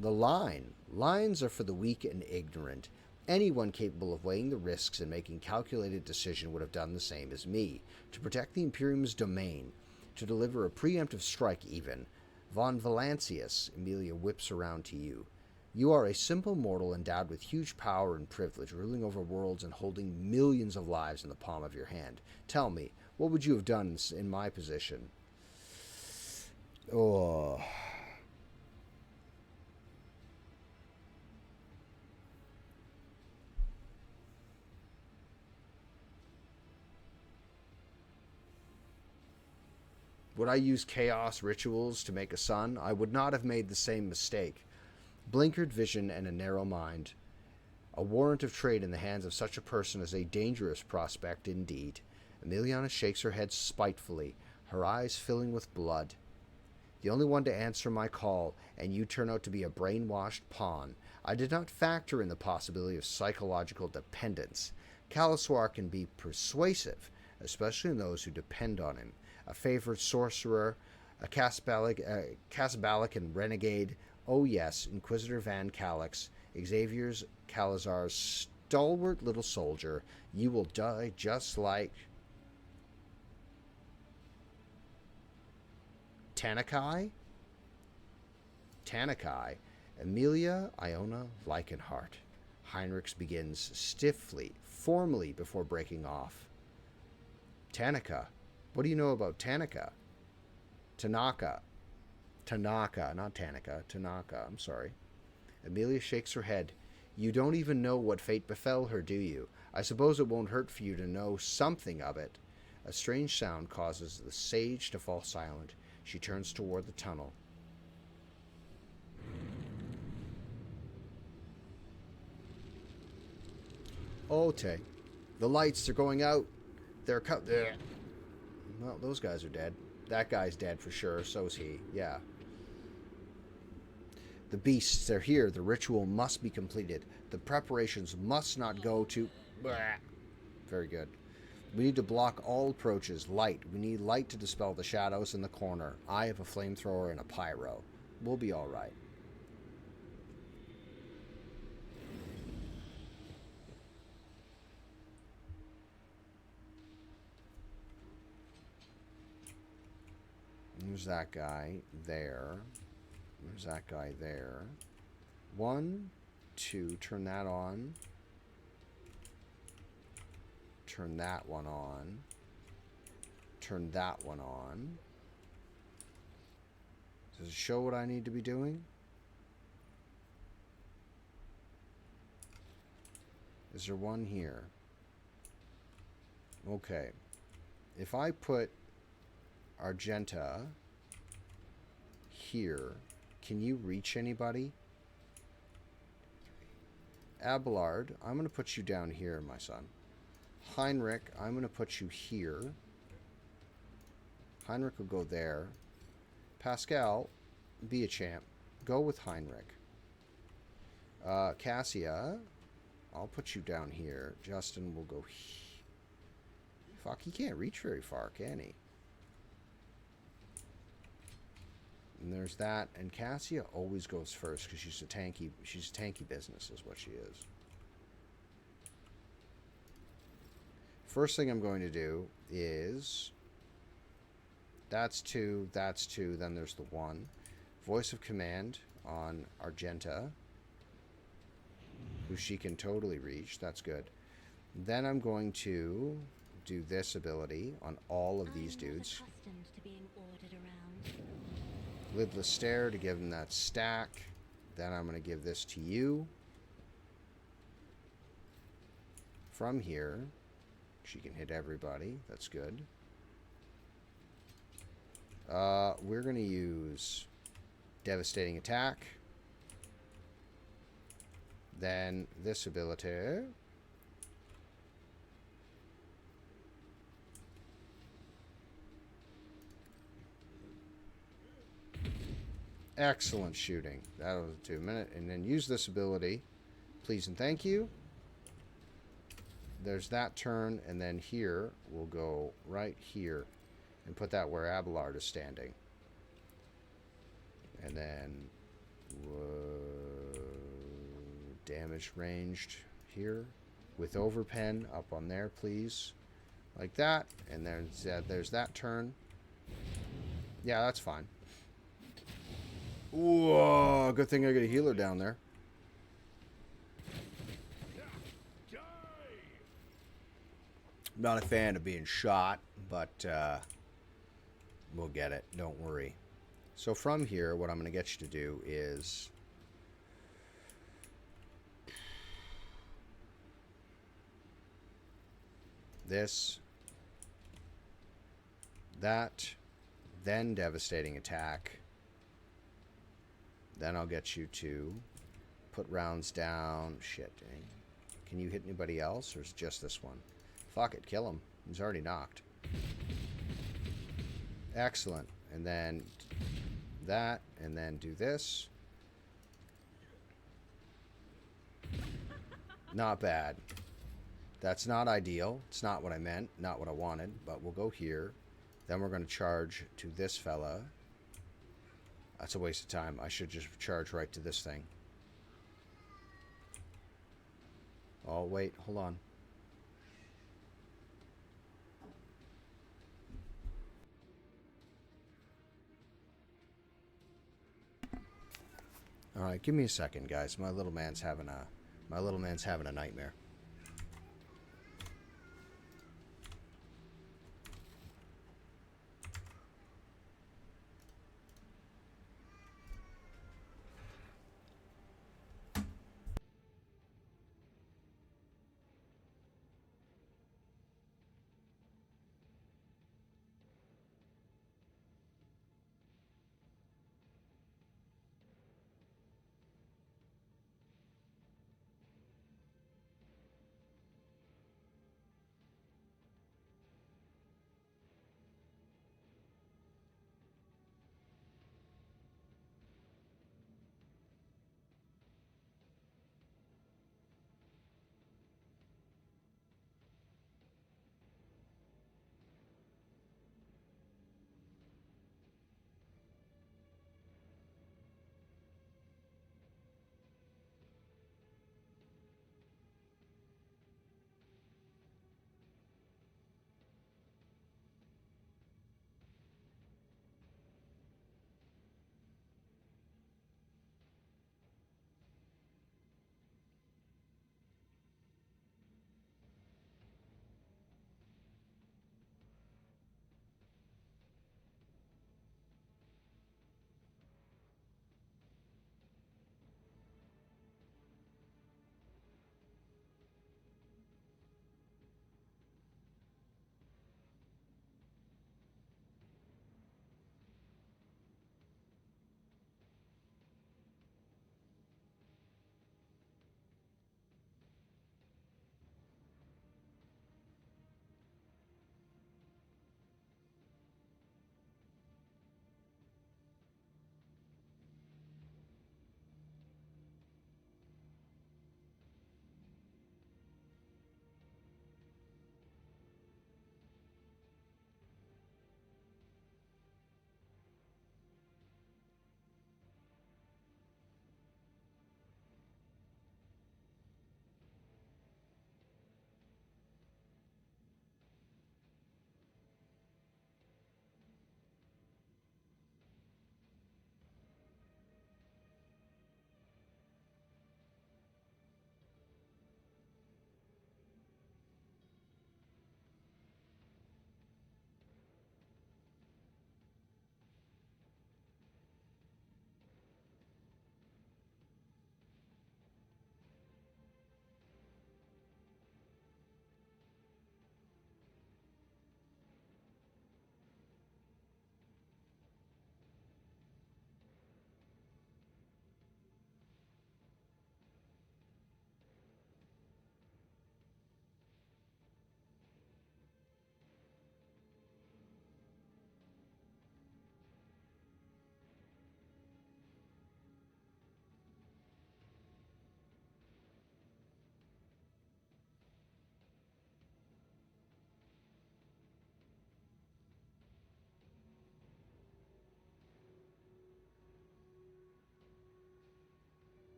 [SPEAKER 1] The line. Lines are for the weak and ignorant. Anyone capable of weighing the risks and making calculated decision would have done the same as me. To protect the Imperium's domain. To deliver a preemptive strike even. Von Valancius, Emilia whips around to you. You are a simple mortal endowed with huge power and privilege, ruling over worlds and holding millions of lives in the palm of your hand. Tell me, what would you have done in my position? Oh. Would I use chaos rituals to make a son? I would not have made the same mistake. Blinkered vision and a narrow mind. A warrant of trade in the hands of such a person is a dangerous prospect indeed. Emiliana shakes her head spitefully, her eyes filling with blood. The only one to answer my call, and you turn out to be a brainwashed pawn. I did not factor in the possibility of psychological dependence. Kalaswar can be persuasive, especially in those who depend on him. A favored sorcerer, a Casbalic and renegade. Oh yes, Inquisitor Van Calix, Xavier's Calazar's stalwart little soldier. You will die just like Tanakai? Tanakai. Emilia Iona Leichenhart. Heinrichs begins stiffly, formally, before breaking off. Tanaka. What do you know about Tanaka? Tanaka, not Tanaka. Tanaka, I'm sorry. Emilia shakes her head. You don't even know what fate befell her, do you? I suppose it won't hurt for you to know something of it. A strange sound causes the sage to fall silent. She turns toward the tunnel. Okay. The lights are going out. They're there. Well, those guys are dead. That guy's dead for sure. So's he. Yeah. The beasts, they're here. The ritual must be completed. The preparations must not go to... Very good. We need to block all approaches. Light. We need light to dispel the shadows in the corner. I have a flamethrower and a pyro. We'll be all right. There's that guy there. There's that guy there. 1, 2, turn that on. Turn that one on. Turn that one on. Does it show what I need to be doing? Is there one here? Okay. If I put Argenta here, can you reach anybody? Abelard, I'm going to put you down here, my son. Heinrich, I'm going to put you here. Heinrich will go there. Pascal, be a champ. Go with Heinrich. Cassia, I'll put you down here. Justin will go Fuck, he can't reach very far, can he? And there's that. And Cassia always goes first because she's a tanky business is what she is. First thing I'm going to do is that's 2, then there's the 1. Voice of command on Argenta, who she can totally reach. That's good. Then I'm going to do this ability on all of these dudes.
[SPEAKER 5] To being ordered around.
[SPEAKER 1] Lidless stare to give him that stack. Then I'm going to give this to you. From here, she can hit everybody. That's good. We're going to use Devastating Attack. Then this ability. Excellent shooting. That was 2 minutes. And then use this ability. please and thank you. There's that turn, and then here we'll go right here and put that where Abelard is standing. And then damage ranged here with overpen up on there, please. Like that. And there's that turn. Yeah, that's fine. Whoa, good thing I got a healer down there. Not a fan of being shot, but we'll get it. Don't worry. So from here, what I'm going to get you to do is this, that, then devastating attack. Then I'll get you to put rounds down. Shit, dang. Can you hit anybody else, or is it just this one? Fuck it, kill him. He's already knocked. Excellent. And then that, and then do this. Not bad. That's not ideal. It's not what I meant, not what I wanted, but we'll go here. Then we're going to charge to this fella. That's a waste of time. I should just charge right to this thing. Oh, wait, hold on. All right, give me a second, guys. My little man's having a nightmare.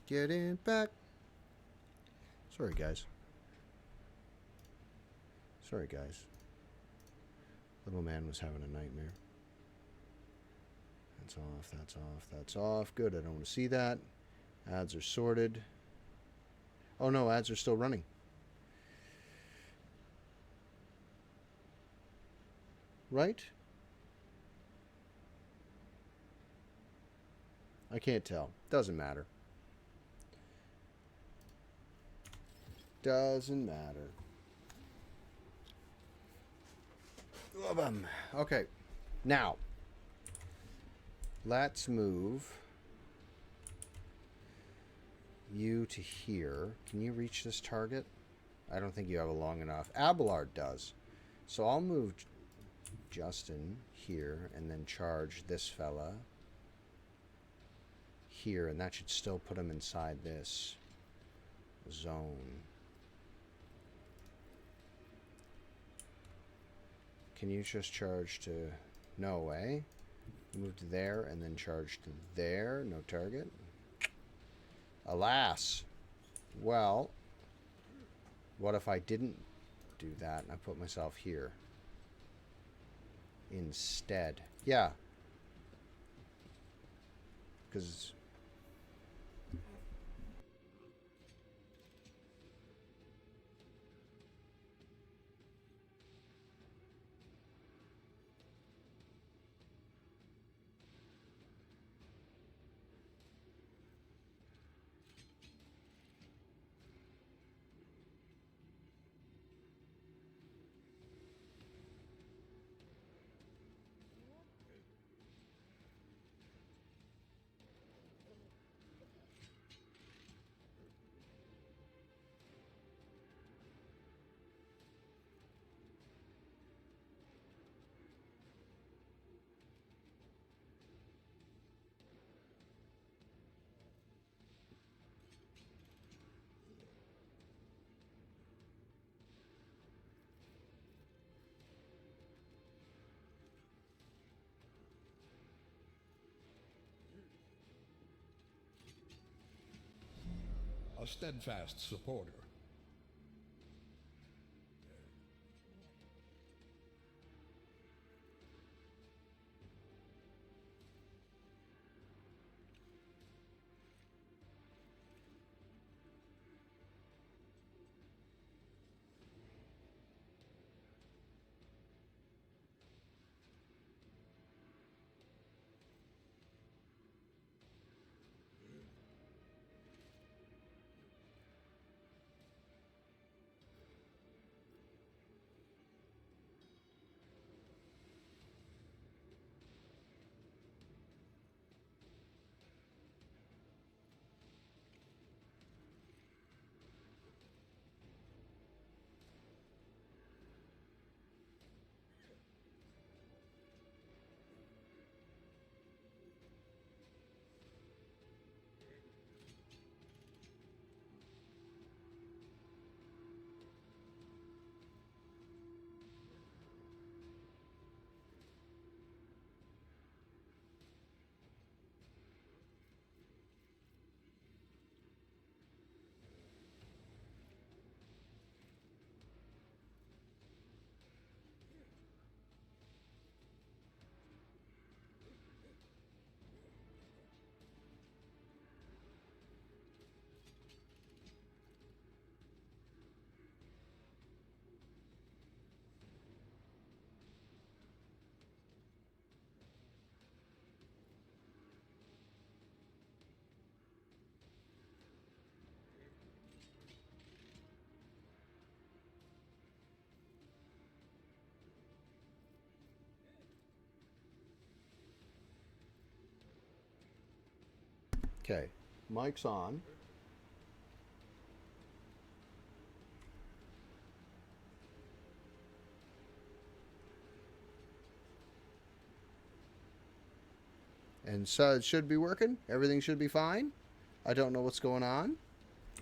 [SPEAKER 1] Get in back. Sorry, guys. Sorry, guys. Little man was having a nightmare. That's off, that's off, that's off. Good, I don't want to see that. Ads are sorted. Oh no, ads are still running. Right? I can't tell. Doesn't matter. Doesn't matter. Okay. Now, let's move you to here. Can you reach this target? I don't think you have a long enough. Abelard does. So I'll move Justin here and then charge this fella here, and that should still put him inside this zone. Can you just charge to... No way. Move to there and then charge to there. No target. Alas. Well, what if I didn't do that and I put myself here instead? Yeah. Because...
[SPEAKER 6] A steadfast supporter.
[SPEAKER 1] Okay, mic's on. And so it should be working. Everything should be fine. I don't know what's going on.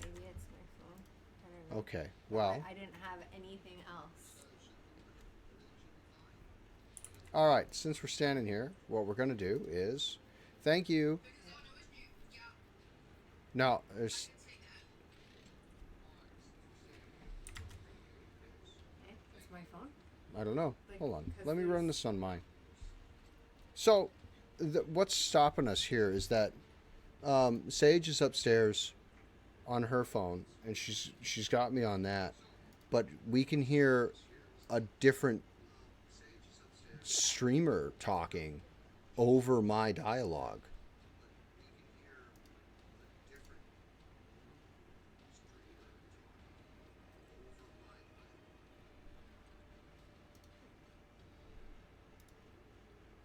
[SPEAKER 7] Maybe it's my phone. I don't know.
[SPEAKER 1] Okay, well.
[SPEAKER 7] I didn't have anything else.
[SPEAKER 1] All right, since we're standing here, what we're going to do is... Thank you. Now, there's...
[SPEAKER 7] Okay, that's my phone.
[SPEAKER 1] I don't know.
[SPEAKER 7] Like,
[SPEAKER 1] Hold on.
[SPEAKER 7] 'cause
[SPEAKER 1] Let me run
[SPEAKER 7] there's-
[SPEAKER 1] this on mine. So, what's stopping us here is that Sage is upstairs on her phone, and she's got me on that, but we can hear a different streamer talking over my dialogue.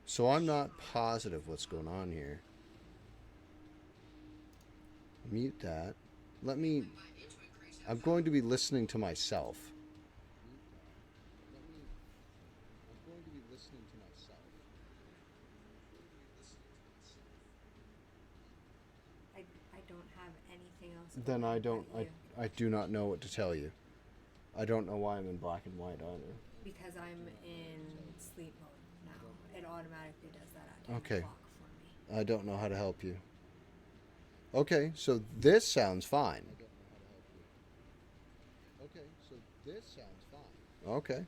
[SPEAKER 1] So I'm not positive what's going on here. Mute that. Let me... I'm going to be listening to myself. I'm going to be listening to myself.
[SPEAKER 7] I don't have anything else.
[SPEAKER 1] Then
[SPEAKER 7] going
[SPEAKER 1] I
[SPEAKER 7] on
[SPEAKER 1] don't...
[SPEAKER 7] but you,
[SPEAKER 1] I do not know what to tell you. I don't know why I'm in black and white either.
[SPEAKER 7] because I'm in sleep mode now. It automatically does that at 10
[SPEAKER 1] Okay.
[SPEAKER 7] o'clock for me.
[SPEAKER 1] I don't know how to help you. Okay, so this sounds fine. Okay, so this sounds fine. Okay.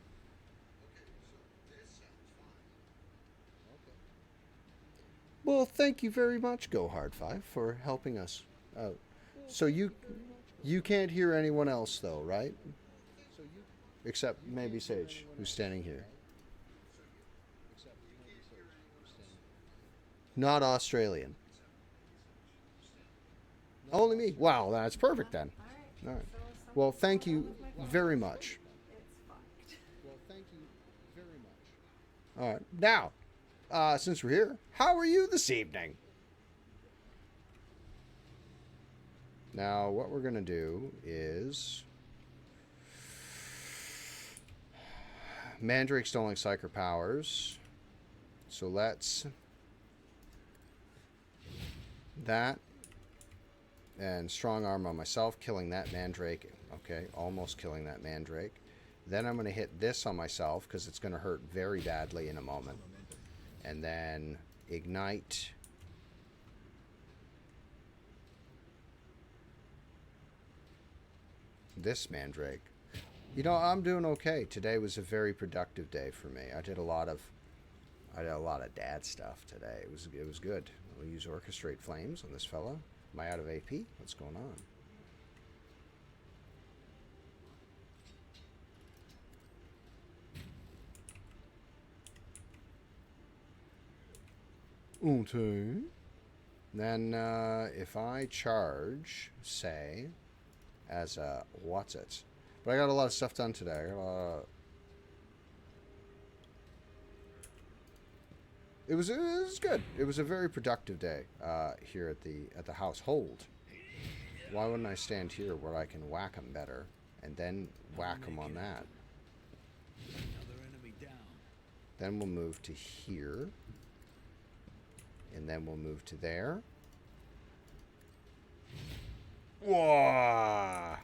[SPEAKER 1] Well, thank you very much, Go Hard 5, for helping us out. So you can't hear anyone else though, right? Except maybe Sage, who's standing here. Not Australian. Only me. Wow, that's perfect then. All right. Well, thank you very much.
[SPEAKER 7] It's fucked.
[SPEAKER 1] Well, thank you very much. All right. Now, since we're here, how are you this evening? Now, what we're going to do is... Mandrake's don't like psyker powers. So let's... That. And strong arm on myself, killing that Mandrake. Okay, almost killing that Mandrake. Then I'm going to hit this on myself, because it's going to hurt very badly in a moment. And then ignite... this Mandrake. You know, I'm doing okay. Today was a very productive day for me. I did a lot of dad stuff today. It was good. We'll use Orchestrate Flames on this fella. Am I out of AP? What's going on? Okay. Then if I charge, say, as a what's it? But I got a lot of stuff done today. It was good. It was a very productive day here at the household. Why wouldn't I stand here where I can whack them better and then whack them on that?
[SPEAKER 8] Another enemy down.
[SPEAKER 1] Then we'll move to here, and then we'll move to there. Whoa!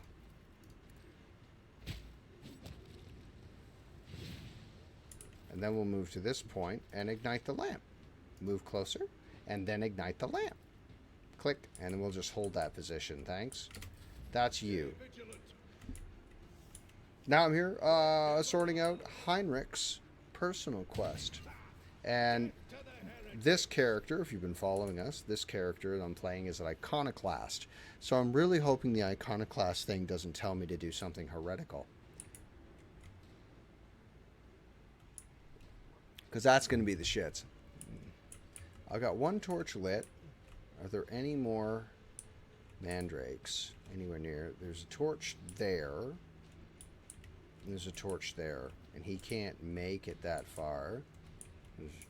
[SPEAKER 1] And then we'll move to this point and ignite the lamp. Move closer, and then ignite the lamp. Click, and then we'll just hold that position. Thanks. That's you. Now I'm here sorting out Heinrich's personal quest. And this character, if you've been following us, this character that I'm playing is an iconoclast. So I'm really hoping the iconoclast thing doesn't tell me to do something heretical. Because that's going to be the shits. I've got one torch lit. Are there any more mandrakes anywhere near? There's a torch there. And there's a torch there. And he can't make it that far.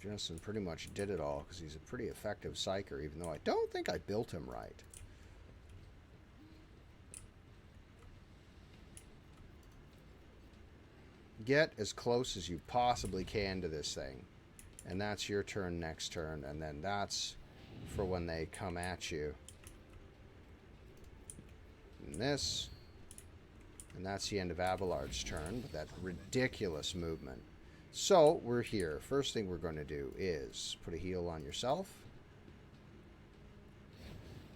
[SPEAKER 1] Justin pretty much did it all because he's a pretty effective psyker, even though I don't think I built him right. Get as close as you possibly can to this thing. And that's your turn next turn. And then that's for when they come at you. And this. And that's the end of Abelard's turn with that ridiculous movement. So, we're here. First thing we're going to do is put a heal on yourself.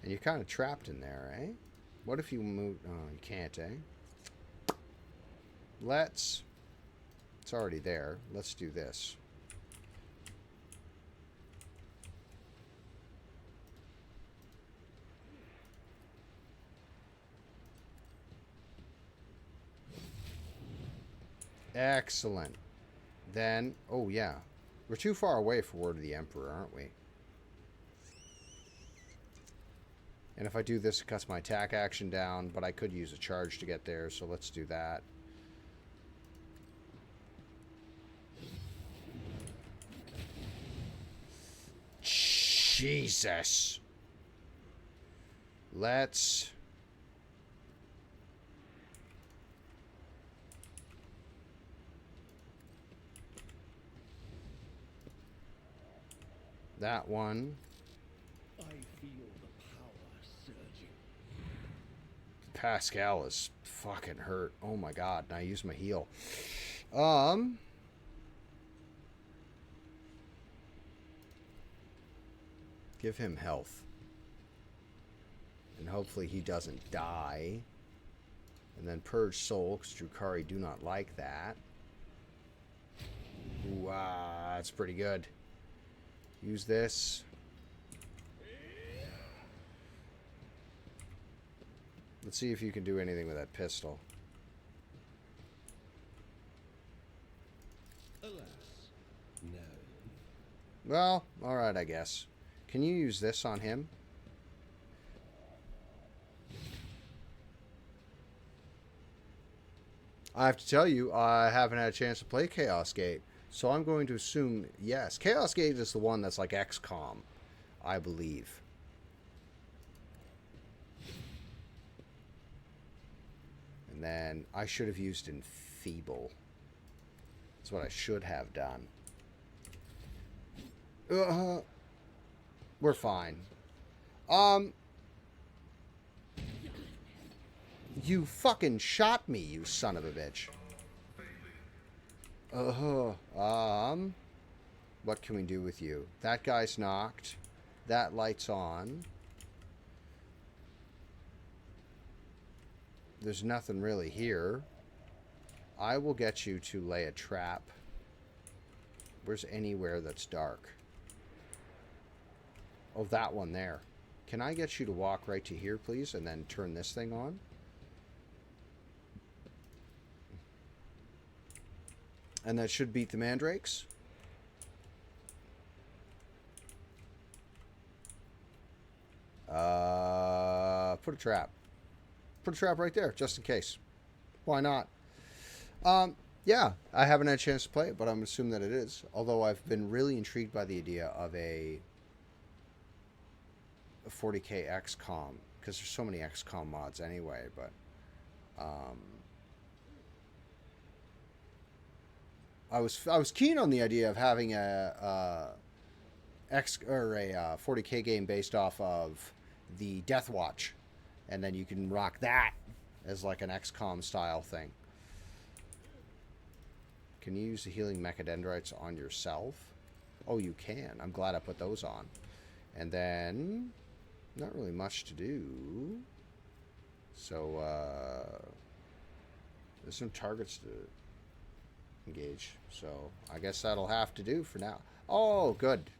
[SPEAKER 1] And you're kind of trapped in there, eh? What if you move... Oh, you can't, eh? Let's... It's already there. Let's do this. Excellent. Then... Oh, yeah. We're too far away for Word of the Emperor, aren't we? And if I do this, it cuts my attack action down, but I could use a charge to get there, so let's do that. Jesus. Let's... That one.
[SPEAKER 4] I feel the power surging.
[SPEAKER 1] Pascal is fucking hurt. Oh my god. And I use my heal. Give him health. And hopefully he doesn't die. And then purge soul, because Drukhari do not like that. Ooh, that's pretty good. Use this. Let's see if you can do anything with that pistol.
[SPEAKER 4] Alas, no.
[SPEAKER 1] Well, alright, I guess. Can you use this on him? I have to tell you, I haven't had a chance to play Chaos Gate. So I'm going to assume, yes. Chaos Gate is the one that's like XCOM, I believe. And then I should have used Enfeeble. That's what I should have done. We're fine. You fucking shot me, you son of a bitch. What can we do with you? That guy's knocked. That light's on. There's nothing really here. I will get you to lay a trap. Where's anywhere that's dark? Oh, that one there. Can I get you to walk right to here, please, and then turn this thing on? And that should beat the mandrakes. Put a trap. Put a trap right there, just in case. Why not? Yeah, I haven't had a chance to play it, but I'm assuming that it is. Although I've been really intrigued by the idea of a 40k XCOM, because there's so many XCOM mods anyway, but I was keen on the idea of having a 40k game based off of the Death Watch, and then you can rock that as like an XCOM style thing. Can you use the healing mechadendrites on yourself? Oh, you can. I'm glad I put those on. And then not really much to do. So there's some targets to engage, so I guess that'll have to do for now. Oh, good.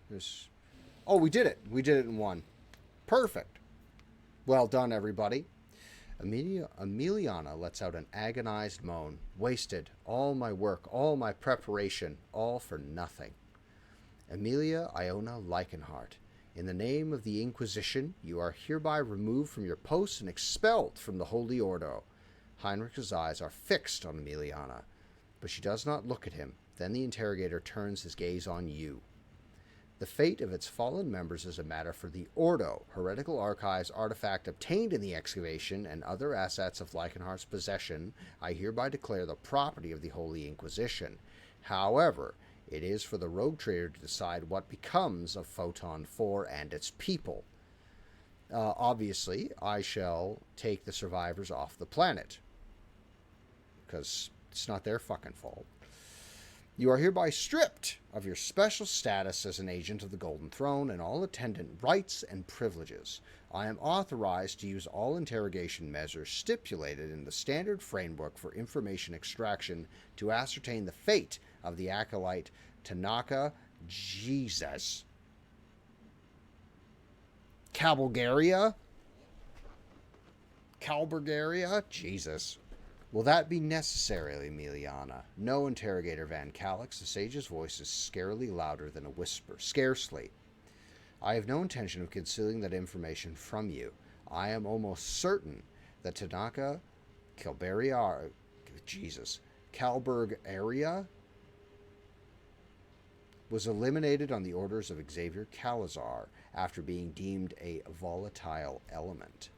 [SPEAKER 1] Oh, we did it. We did it in one. Perfect. Well done, everybody. Emiliana lets out an agonized moan. Wasted. All my work, all my preparation, all for nothing. Amelia Iona Leichenhart, in the name of the Inquisition, you are hereby removed from your post and expelled from the Holy Ordo. Heinrich's eyes are fixed on Emiliana, but she does not look at him. Then the interrogator turns his gaze on you. The fate of its fallen members is a matter for the Ordo, Heretical Archives artifact obtained in the excavation, and other assets of Leichenhart's possession. I hereby declare the property of the Holy Inquisition. However, it is for the rogue trader to decide what becomes of Photon 4 and its people. Obviously, I shall take the survivors off the planet, because it's not their fucking fault. You are hereby stripped of your special status as an agent of the Golden Throne and all attendant rights and privileges. I am authorized to use all interrogation measures stipulated in the standard framework for information extraction to ascertain the fate of the acolyte Tanaka Jesus. Calburgaria? Jesus. Will that be necessary, Emiliana? No, Interrogator Van Calix. The sage's voice is scarcely louder than a whisper. Scarcely. I have no intention of concealing that information from you. I am almost certain that Tanaka Calburgaria was eliminated on the orders of Xavier Calazar after being deemed a volatile element.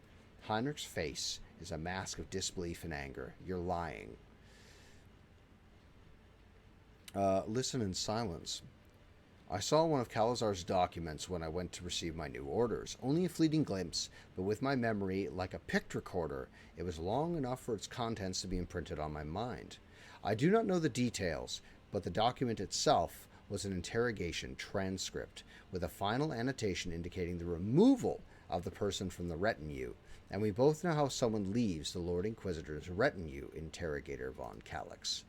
[SPEAKER 1] Heinrich's face is a mask of disbelief and anger. You're lying. Listen in silence. I saw one of Calazar's documents when I went to receive my new orders. Only a fleeting glimpse, but with my memory like a pict recorder, it was long enough for its contents to be imprinted on my mind. I do not know the details, but the document itself was an interrogation transcript, with a final annotation indicating the removal of the person from the retinue. And we both know how someone leaves the Lord Inquisitor's retinue, Interrogator Von Calix.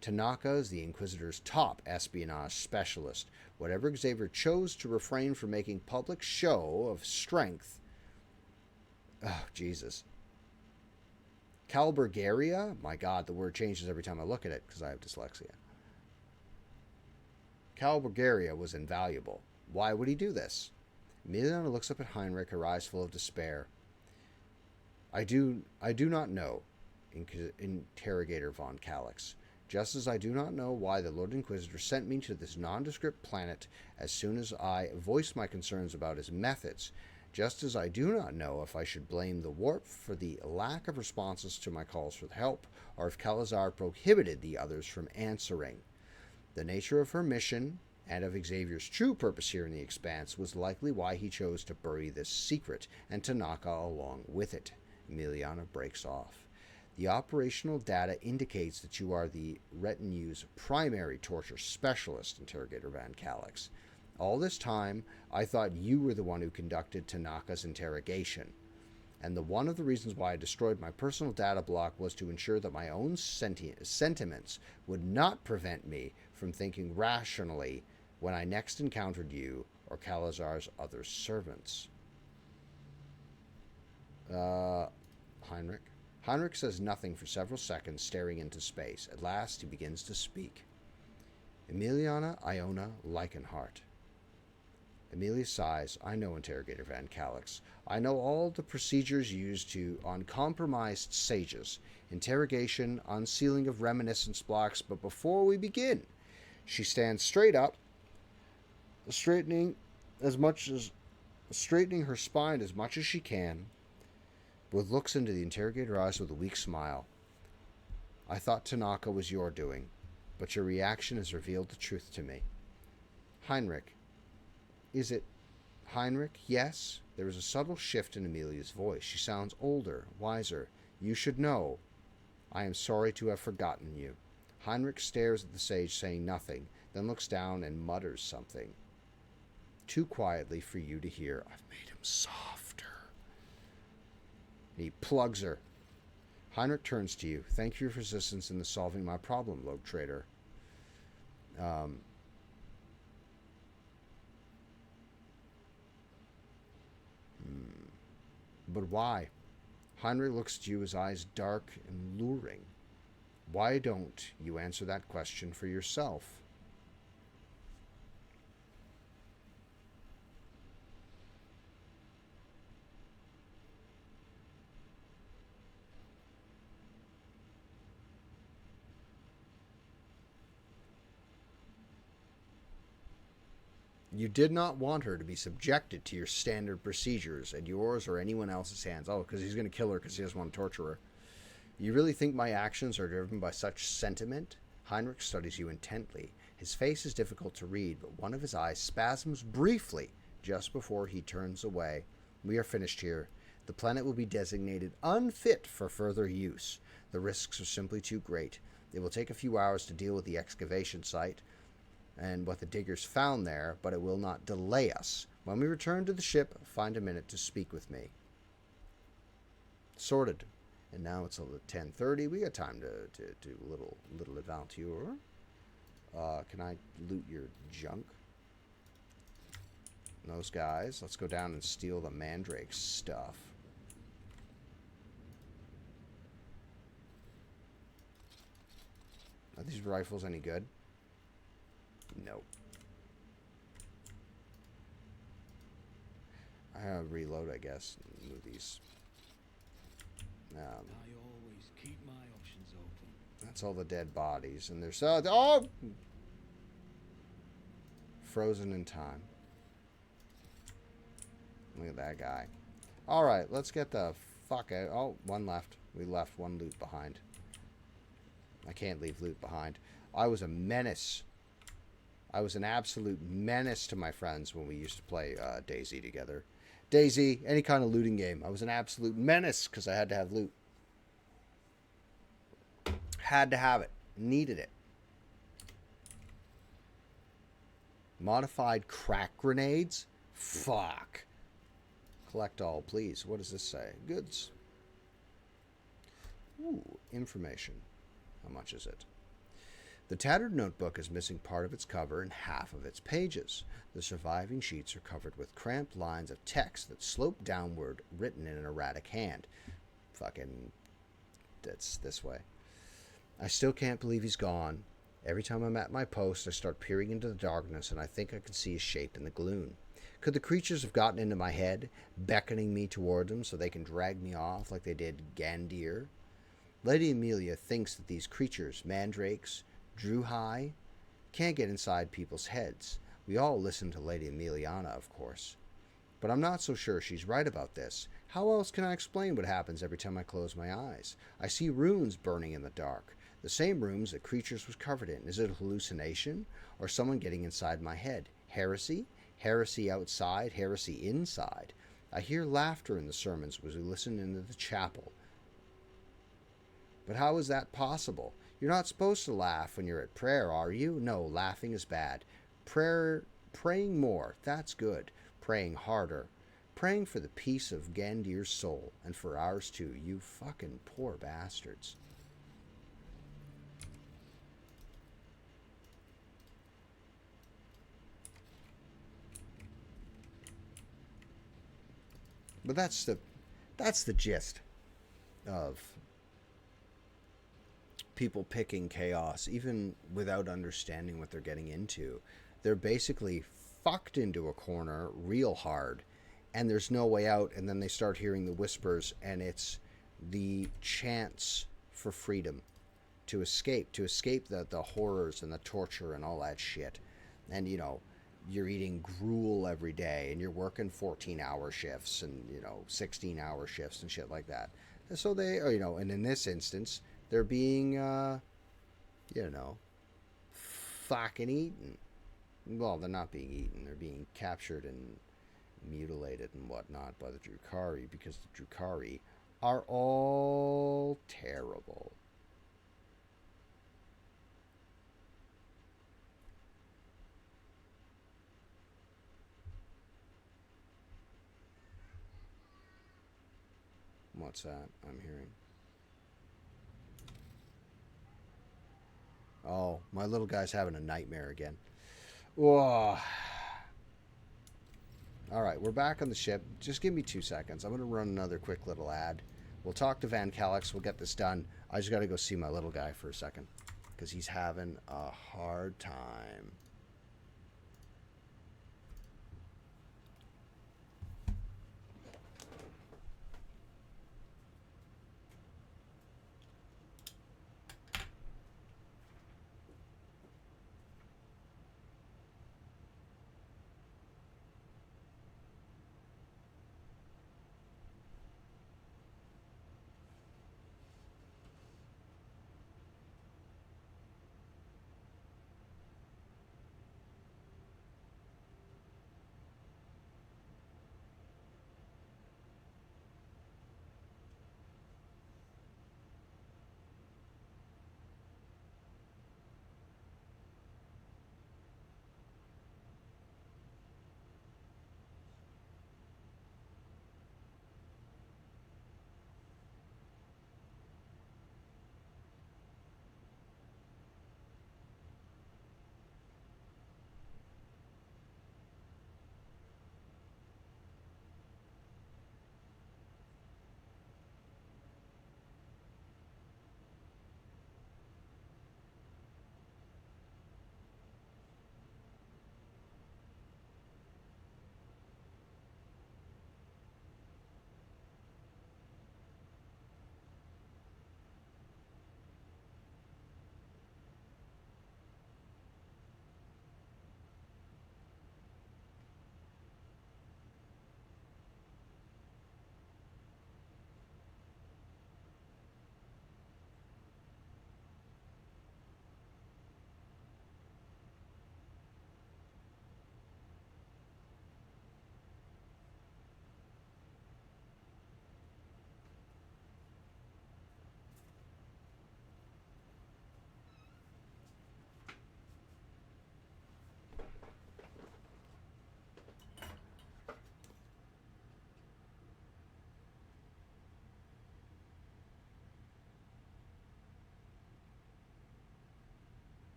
[SPEAKER 1] Tanaka is the Inquisitor's top espionage specialist. Whatever Xavier chose to refrain from making public show of strength... Oh, Jesus. Calburgaria? My God, the word changes every time I look at it because I have dyslexia. Calburgaria was invaluable. Why would he do this? Emiliana looks up at Heinrich, her eyes full of despair. I do not know, Interrogator Von Calix. Just as I do not know why the Lord Inquisitor sent me to this nondescript planet as soon as I voiced my concerns about his methods, just as I do not know if I should blame the warp for the lack of responses to my calls for help, or if Calazar prohibited the others from answering. The nature of her mission, and of Xavier's true purpose here in the Expanse, was likely why he chose to bury this secret, and Tanaka along with it. Emiliana breaks off. The operational data indicates that you are the retinue's primary torture specialist, Interrogator Van Calix. All this time, I thought you were the one who conducted Tanaka's interrogation. And one of the reasons why I destroyed my personal data block was to ensure that my own sentiments would not prevent me from thinking rationally when I next encountered you or Calazar's other servants. Heinrich? Heinrich says nothing for several seconds, staring into space. At last, he begins to speak. Emiliana Iona Leichenhart. Amelia sighs. I know, Interrogator Van Calix. I know all the procedures used on compromised sages. Interrogation, unsealing of reminiscence blocks. But before we begin, she stands straight up, straightening her spine as much as she can, but looks into the interrogator's eyes with a weak smile. I thought Tanaka was your doing, but your reaction has revealed the truth to me. Heinrich. Is it Heinrich? Yes? There is a subtle shift in Amelia's voice. She sounds older, wiser. You should know. I am sorry to have forgotten you. Heinrich stares at the sage, saying nothing, then looks down and mutters something. Too quietly for you to hear. I've made him softer. He plugs her. Heinrich turns to you. Thank you for your assistance in solving my problem, Rogue Trader. But why? Heinrich looks at you, his eyes dark and luring. Why don't you answer that question for yourself? You did not want her to be subjected to your standard procedures at yours or anyone else's hands. Oh, because he's going to kill her because he doesn't want to torture her. You really think my actions are driven by such sentiment? Heinrich studies you intently. His face is difficult to read, but one of his eyes spasms briefly just before he turns away. We are finished here. The planet will be designated unfit for further use. The risks are simply too great. It will take a few hours to deal with the excavation site and what the diggers found there, but it will not delay us. When we return to the ship, find a minute to speak with me. Sorted. And now it's 10:30. We got time to do a little adventure. Can I loot your junk? Those guys. Let's go down and steal the mandrake stuff. Are these rifles any good? Nope. I have reload, I guess. Move these.
[SPEAKER 8] I always keep my options open.
[SPEAKER 1] That's all the dead bodies, and there's oh, frozen in time. Look at that guy. All right, let's get the fuck out. Oh, one left. We left one loot behind. I can't leave loot behind. I was a menace. I was an absolute menace to my friends when we used to play DayZ together. DayZ, any kind of looting game. I was an absolute menace because I had to have loot. Had to have it. Needed it. Modified crack grenades? Fuck. Collect all, please. What does this say? Goods. Ooh, information. How much is it? The tattered notebook is missing part of its cover and half of its pages. The surviving sheets are covered with cramped lines of text that slope downward, written in an erratic hand. Fucking... that's this way. I still can't believe he's gone. Every time I'm at my post, I start peering into the darkness, and I think I can see his shape in the gloom. Could the creatures have gotten into my head, beckoning me toward them so they can drag me off like they did Gandir? Lady Amelia thinks that these creatures, mandrakes, Druhai, can't get inside people's heads. We all listen to Lady Emiliana, of course. But I'm not so sure she's right about this. How else can I explain what happens every time I close my eyes? I see runes burning in the dark. The same rooms that creatures was covered in. Is it a hallucination? Or someone getting inside my head? Heresy? Heresy outside, heresy inside. I hear laughter in the sermons as we listen into the chapel. But how is that possible? You're not supposed to laugh when you're at prayer, are you? No, laughing is bad. Praying more, that's good. Praying harder. Praying for the peace of Gandir's soul, and for ours too, you fucking poor bastards. But that's the gist of people picking chaos, even without understanding what they're getting into. They're basically fucked into a corner real hard, and there's no way out, and then they start hearing the whispers, and it's the chance for freedom, to escape the horrors and the torture and all that shit. And, you know, you're eating gruel every day, and you're working 14-hour shifts and, 16-hour shifts and shit like that. And so they, and in this instance, they're being, fucking eaten. Well, they're not being eaten. They're being captured and mutilated and whatnot by the Drukhari, because the Drukhari are all terrible. What's that I'm hearing? Oh, my little guy's having a nightmare again. Whoa. Alright, we're back on the ship. Just give me 2 seconds. I'm going to run another quick little ad. We'll talk to Van Calix. We'll get this done. I just got to go see my little guy for a second, because he's having a hard time.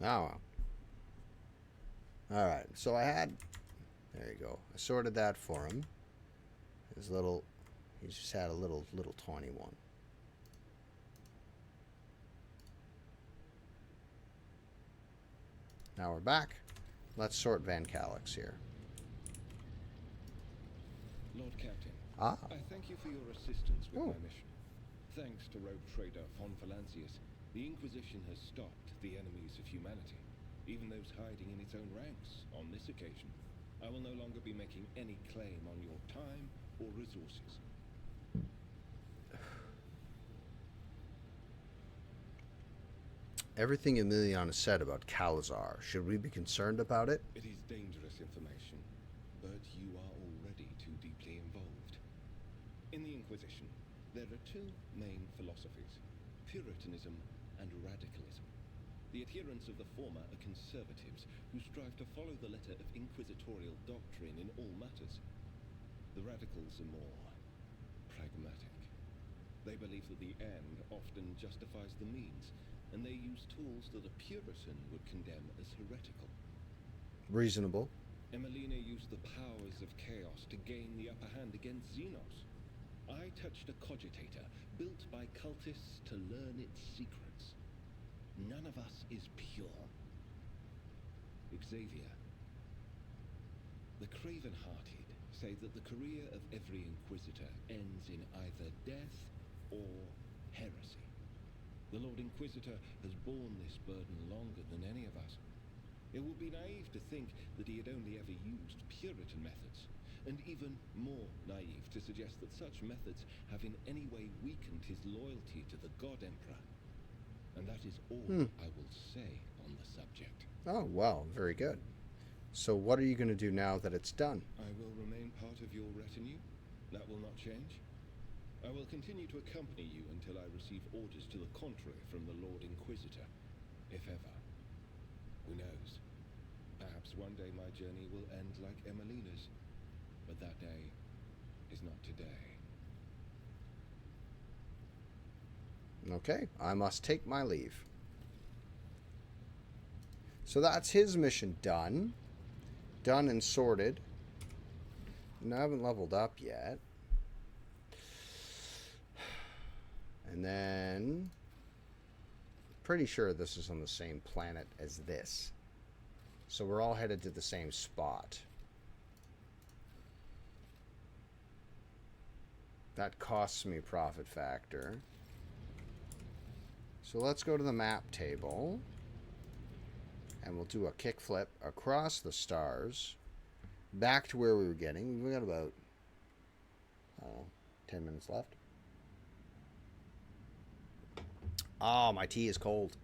[SPEAKER 1] Oh, well. Alright, so I had... There you go. I sorted that for him. His little... He just had a little tiny one. Now we're back. Let's sort Van Calix here.
[SPEAKER 4] Lord Captain,
[SPEAKER 1] Ah.
[SPEAKER 4] I thank you for your assistance with
[SPEAKER 1] Oh.
[SPEAKER 4] my mission. Thanks to rogue trader von Valancius, the Inquisition has stopped the enemies of humanity, even those hiding in its own ranks. On this occasion, I will no longer be making any claim on your time or resources.
[SPEAKER 1] Everything Emiliana said about Calazar, should we be concerned about it?
[SPEAKER 4] It is dangerous information, but you are already too deeply involved. In the Inquisition, there are two main philosophies, Puritanism and radicalism. The adherents of the former are conservatives who strive to follow the letter of inquisitorial doctrine in all matters. The radicals are more pragmatic. They believe that the end often justifies the means, and they use tools that a Puritan would condemn as heretical.
[SPEAKER 1] Reasonable.
[SPEAKER 4] Emelina used the powers of chaos to gain the upper hand against xenos. I touched a cogitator built by cultists to learn its secrets. None of us is pure. Xavier. The craven-hearted say that the career of every Inquisitor ends in either death or heresy. The Lord Inquisitor has borne this burden longer than any of us. It would be naive to think that he had only ever used Puritan methods, and even more naive to suggest that such methods have in any way weakened his loyalty to the God Emperor. And that is all I will say on the subject.
[SPEAKER 1] Oh, well, very good. So what are you going to do now that it's done?
[SPEAKER 4] I will remain part of your retinue. That will not change. I will continue to accompany you until I receive orders to the contrary from the Lord Inquisitor, if ever. Who knows? Perhaps one day my journey will end like Emelina's, but that day is not today.
[SPEAKER 1] Okay, I must take my leave. So that's his mission done. Done and sorted. And I haven't leveled up yet. And then... Pretty sure this is on the same planet as this. So we're all headed to the same spot. That costs me profit factor. So let's go to the map table. And we'll do a kickflip across the stars. Back to where we were getting. We've got about 10 minutes left. Oh, my tea is cold.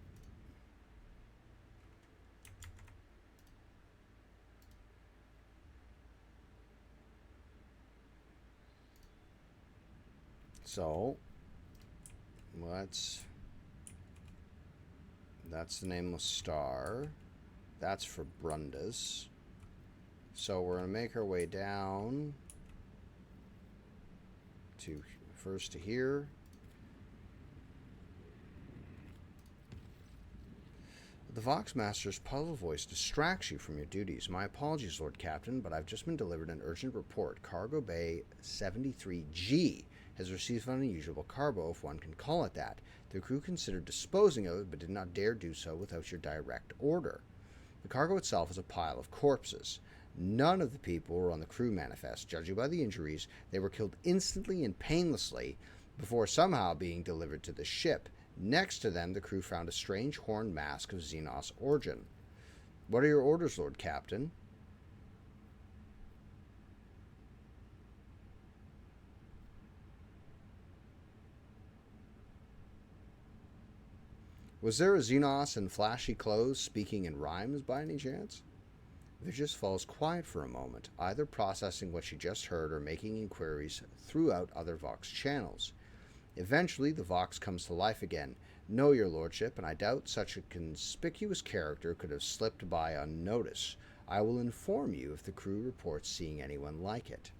[SPEAKER 1] So, that's the nameless star. That's for Brundis. So we're going to make our way down to first to here. The Voxmaster's puzzle voice distracts you from your duties. My apologies, Lord Captain, but I've just been delivered an urgent report. Cargo Bay 73G has received an unusual cargo, if one can call it that. The crew considered disposing of it, but did not dare do so without your direct order. The cargo itself is a pile of corpses. None of the people were on the crew manifest. Judging by the injuries, they were killed instantly and painlessly before somehow being delivered to the ship. Next to them, the crew found a strange horned mask of xenos origin. What are your orders, Lord Captain? Was there a xenos in flashy clothes speaking in rhymes by any chance? Vicious falls quiet for a moment, either processing what she just heard or making inquiries throughout other Vox channels. Eventually, the Vox comes to life again. No, your lordship, and I doubt such a conspicuous character could have slipped by unnoticed. I will inform you if the crew reports seeing anyone like it.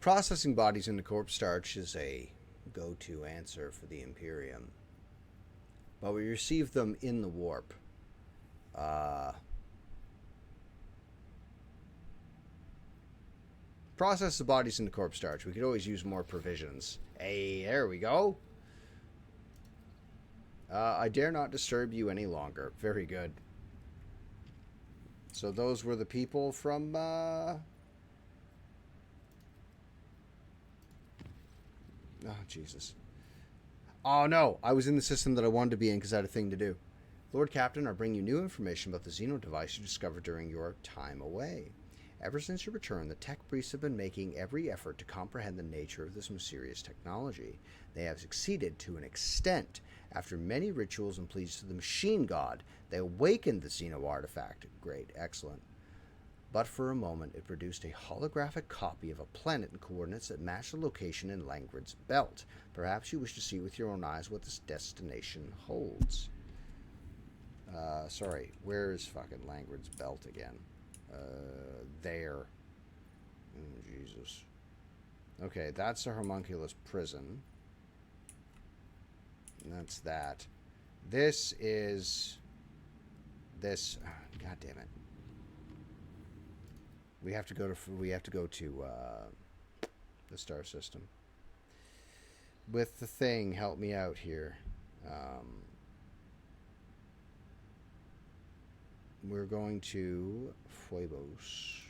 [SPEAKER 1] Processing bodies into corpse starch is a go-to answer for the Imperium. But we receive them in the warp. Process the bodies into corpse starch. We could always use more provisions. Hey, there we go. I dare not disturb you any longer. Very good. So those were the people from... Oh, Jesus. Oh, no. I was in the system that I wanted to be in because I had a thing to do. Lord Captain, I bring you new information about the xeno device you discovered during your time away. Ever since your return, the tech priests have been making every effort to comprehend the nature of this mysterious technology. They have succeeded to an extent. After many rituals and pleas to the machine god, they awakened the xeno artifact. Great, excellent. But for a moment, it produced a holographic copy of a planet in coordinates that matched the location in Langrid's belt. Perhaps you wish to see with your own eyes what this destination holds. Sorry, where's fucking Langrid's belt again? There. Oh, Jesus. Okay, that's a homunculus prison. And that's that. This is... This... Oh, God damn it. We have to go to the star system. With the thing, help me out here. We're going to Phoebos.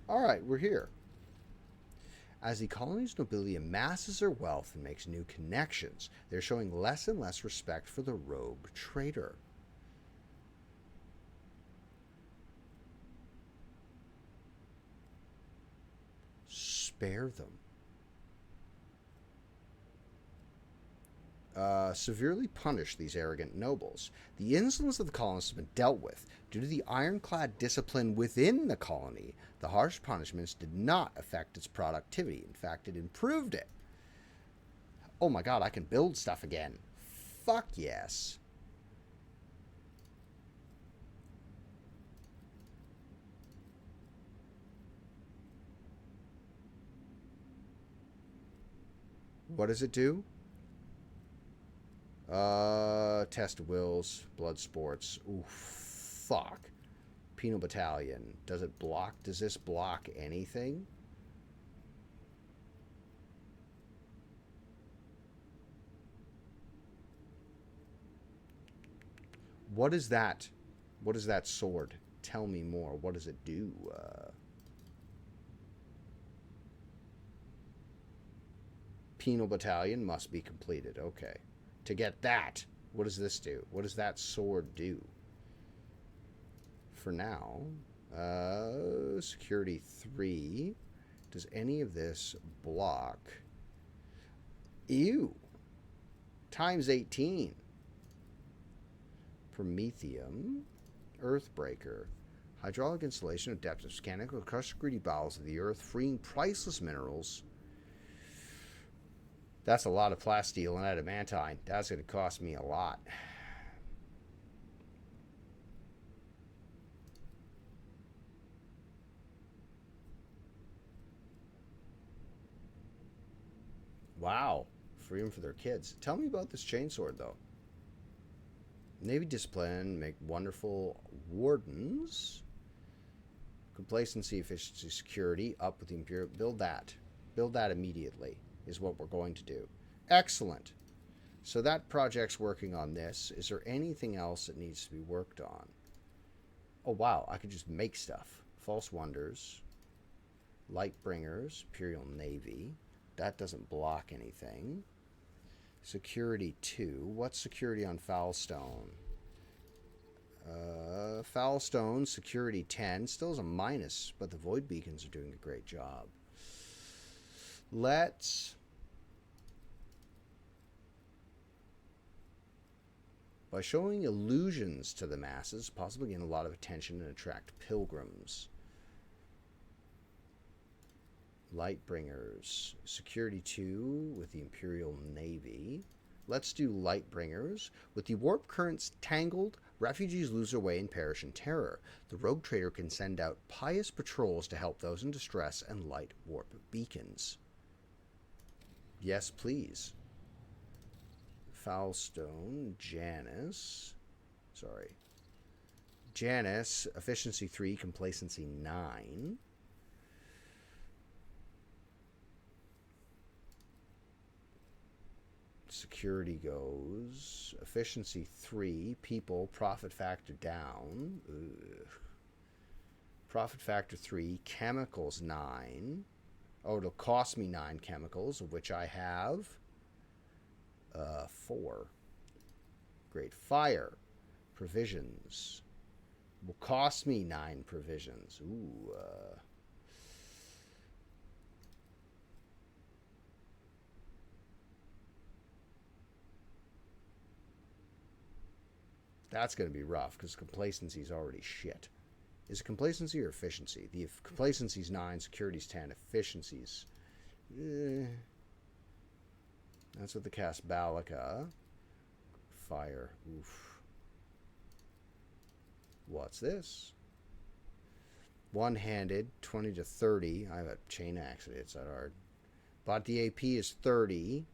[SPEAKER 1] Alright, we're here. As the colony's nobility amasses their wealth and makes new connections, they're showing less and less respect for the rogue trader. Spare them. Severely punish these arrogant nobles. The insolence of the colonists has been dealt with. Due to the ironclad discipline within the colony, the harsh punishments did not affect its productivity. In fact, it improved it. Oh my god, I can build stuff again. Fuck yes. What does it do? Test of wills, blood sports. Ooh, fuck. Penal battalion. Does it block? Does this block anything? What is that? What is that sword? Tell me more. What does it do? Penal battalion must be completed. Okay. To get that, what does this do? What does that sword do? For now, security 3. Does any of this block? Ew. Times 18. Promethium. Earthbreaker. Hydraulic installation of depth of mechanical crush the greedy bowels of the earth, freeing priceless minerals. That's a lot of plasteel and adamantine. That's going to cost me a lot. Wow. Freedom for their kids. Tell me about this chainsword, though. Navy discipline, make wonderful wardens. Complacency, efficiency, security, up with the Imperial. Build that. Build that immediately. Is what we're going to do. Excellent. So that project's working on this. Is there anything else that needs to be worked on? Oh, wow. I could just make stuff. False Wonders. Lightbringers. Imperial Navy. That doesn't block anything. Security 2. What's security on Foulstone? Foulstone, security 10. Still is a minus, but the Void Beacons are doing a great job. Let's... By showing illusions to the masses, possibly gain a lot of attention and attract pilgrims. Lightbringers. Security 2 with the Imperial Navy. Let's do Lightbringers. With the warp currents tangled, refugees lose their way and perish in terror. The rogue trader can send out pious patrols to help those in distress and light warp beacons. Yes, please. Foulstone, Janice. Sorry. Janice, efficiency 3, complacency 9. Security goes. Efficiency 3, people, profit factor down. Ugh. Profit factor 3, chemicals 9. Oh, it'll cost me 9 chemicals, of which I have 4. Great. Fire. Provisions. Will cost me 9 provisions. Ooh. That's going to be rough, because complacency is already shit. Is it complacency or efficiency? The complacency's 9, security's 10, efficiency's... That's with the cast Balaka. Fire. Oof. What's this? One-handed, 20 to 30. I have a chain axe, it's that hard. But the AP is 30.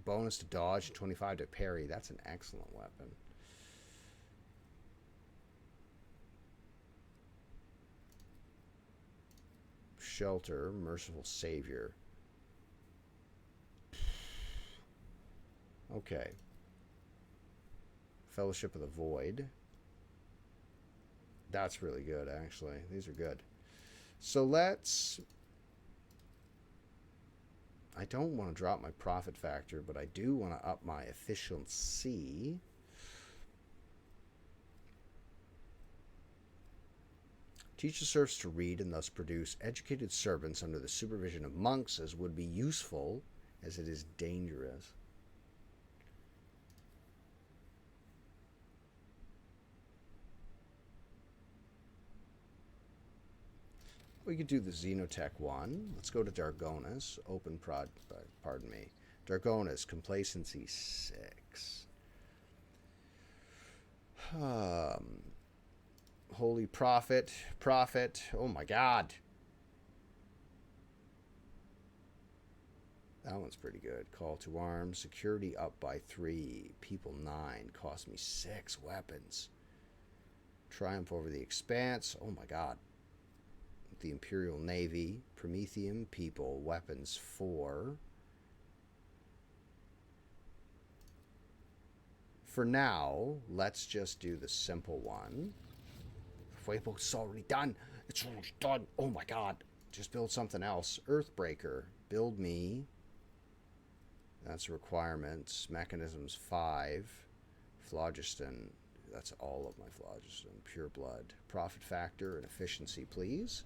[SPEAKER 1] Bonus to dodge, 25 to parry. That's an excellent weapon. Shelter, merciful savior. Okay. Fellowship of the Void. That's really good, actually. These are good. So let's... I don't want to drop my profit factor, but I do want to up my efficiency. Teach the serfs to read and thus produce educated servants under the supervision of monks, as would be useful as it is dangerous. We could do the Xenotech one. Let's go to Dargonus. Open prod, pardon me. Dargonus, complacency 6. Holy Prophet. Oh my god. That one's pretty good. Call to arms. Security up by 3. People 9. Cost me 6 weapons. Triumph over the Expanse. Oh my god. The Imperial Navy. Prometheum. People. Weapons 4. For now, let's just do the simple one. Waypoint's already done. It's already done. Oh my god. Just build something else. Earthbreaker. Build me. That's requirements. Mechanisms 5. Phlogiston. That's all of my phlogiston. Pure blood. Profit factor and efficiency, please.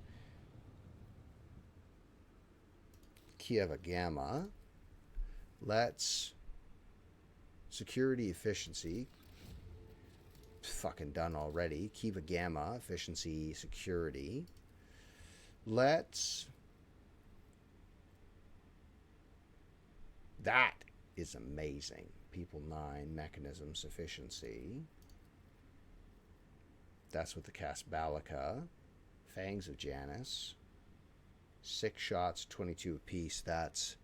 [SPEAKER 1] Kieva Gamma. Let's... Security, efficiency. Fucking done already. Kiva Gamma, efficiency, security. Let's... That is amazing. People 9, mechanisms, efficiency. That's with the cast Balaka. Fangs of Janus. 6 shots, 22 apiece. That's...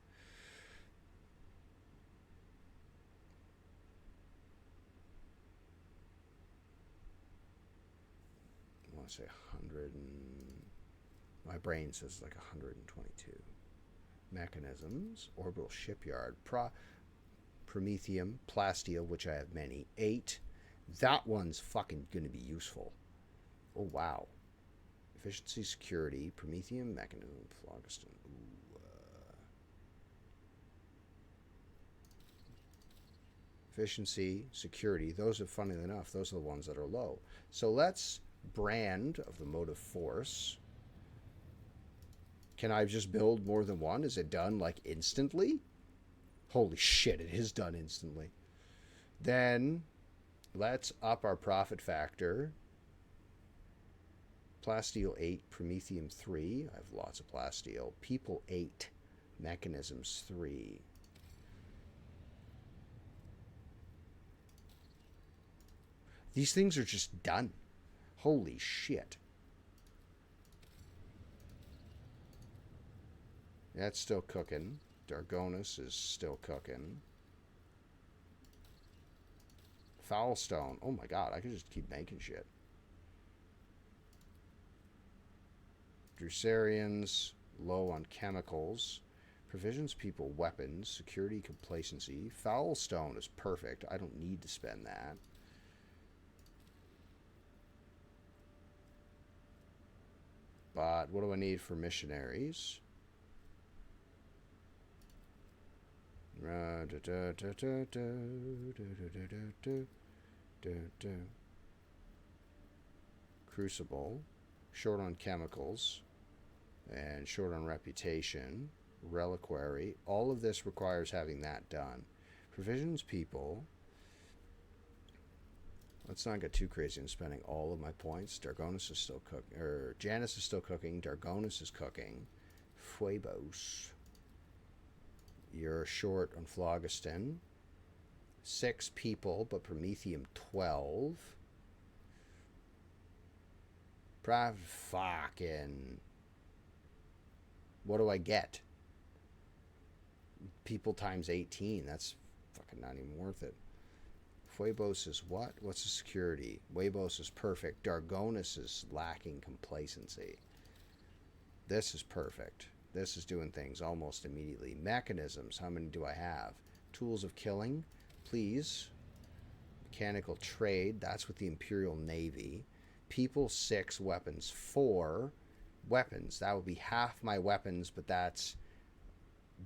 [SPEAKER 1] I want to say 100 and... My brain says like 122. Mechanisms. Orbital Shipyard. Prometheum. Plasteel, which I have many. 8. That one's fucking going to be useful. Oh, wow. Efficiency, security. Prometheum, mechanism, phlogiston. Ooh, efficiency, security. Those are, funny enough, those are the ones that are low. So let's... Brand of the motive force. Can I just build more than one? Is it done like instantly? Holy shit, it is done instantly. Then let's up our profit factor. Plasteel 8, Prometheum 3. I have lots of plasteel. People 8, mechanisms 3. These things are just done. Holy shit. That's still cooking. Dargonus is still cooking. Foulstone. Oh my god, I could just keep making shit. Drusarians, low on chemicals. Provisions people weapons. Security complacency. Foulstone is perfect. I don't need to spend that. But what do I need for missionaries? Crucible. Short on chemicals. And short on reputation. Reliquary. All of this requires having that done. Provisions people. Let's not get too crazy in spending all of my points. Dargonus is still cooking. Janus is still cooking. Dargonus is cooking. Phoebos. You're short on Phlogiston. 6 people, but Promethium 12. Fucking. What do I get? People times 18. That's fucking not even worth it. Phoebos is what? What's the security? Phoebos is perfect. Dargonus is lacking complacency. This is perfect. This is doing things almost immediately. Mechanisms. How many do I have? Tools of killing. Please. Mechanical trade. That's with the Imperial Navy. People 6. Weapons 4. Weapons. That would be half my weapons, but that's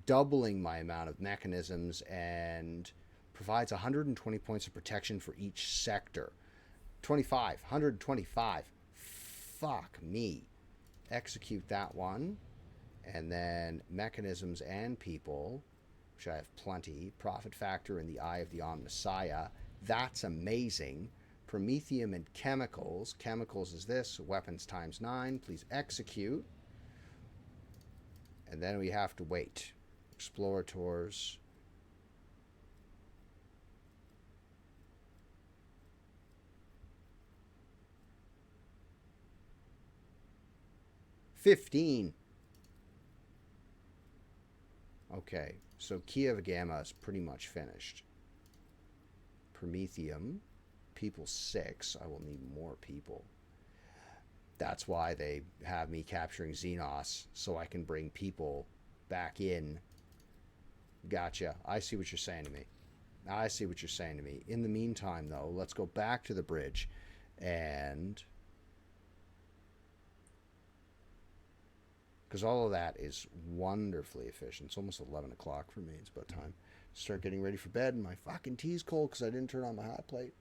[SPEAKER 1] doubling my amount of mechanisms and provides 120 points of protection for each sector. 25. 125. Fuck me. Execute that one. And then mechanisms and people, which I have plenty. Profit factor in the Eye of the Omnissiah. That's amazing. Promethium and chemicals. Chemicals is this. Weapons times 9. Please execute. And then we have to wait. Explorators. $15. Okay, so Kiev Gamma is pretty much finished. Promethium. People 6. I will need more people. That's why they have me capturing Xenos, so I can bring people back in. Gotcha. I see what you're saying to me. I see what you're saying to me. In the meantime, though, let's go back to the bridge and... because all of that is wonderfully efficient. It's almost 11 o'clock for me. It's about time to start getting ready for bed. And my fucking tea's cold because I didn't turn on my hot plate.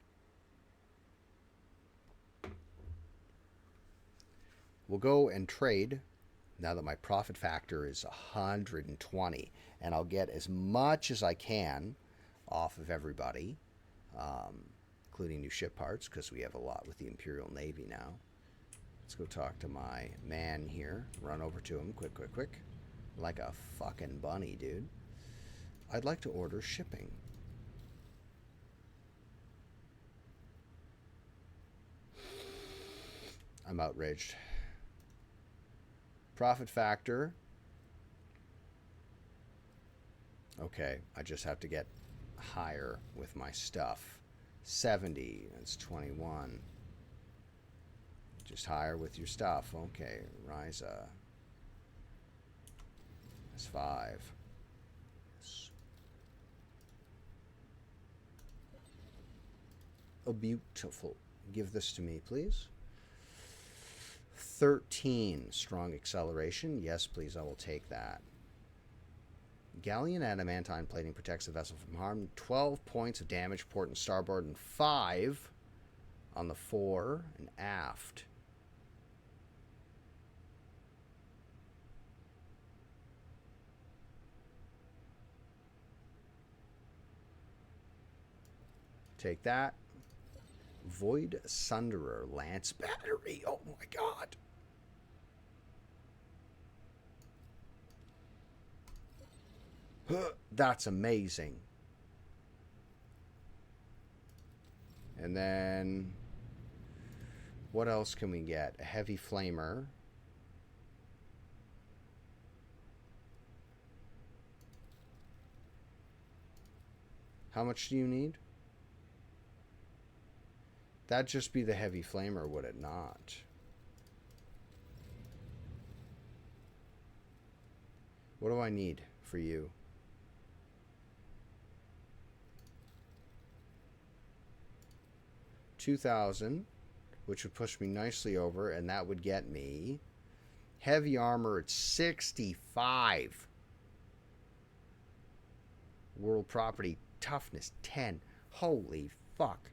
[SPEAKER 1] We'll go and trade now that my profit factor is 120. And I'll get as much as I can off of everybody, including new ship parts, because we have a lot with the Imperial Navy now. Let's go talk to my man here. Run over to him. Quick, quick, quick. Like a fucking bunny, dude. I'd like to order shipping. I'm outraged. Profit factor. Okay, I just have to get higher with my stuff. 70. That's 21. Just higher with your stuff. Okay, Ryza. That's 5. Yes. Oh, beautiful. Give this to me, please. 13. Strong acceleration. Yes, please, I will take that. Galleon adamantine plating protects the vessel from harm. 12 points of damage, port and starboard, and 5 on the fore and aft. Take that. Void Sunderer Lance Battery. Oh my god. That's amazing. And then what else can we get? A heavy flamer. How much do you need? That'd just be the heavy flamer, would it not? What do I need for you? $2,000, which would push me nicely over, and that would get me heavy armor at 65. World property toughness 10. Holy fuck.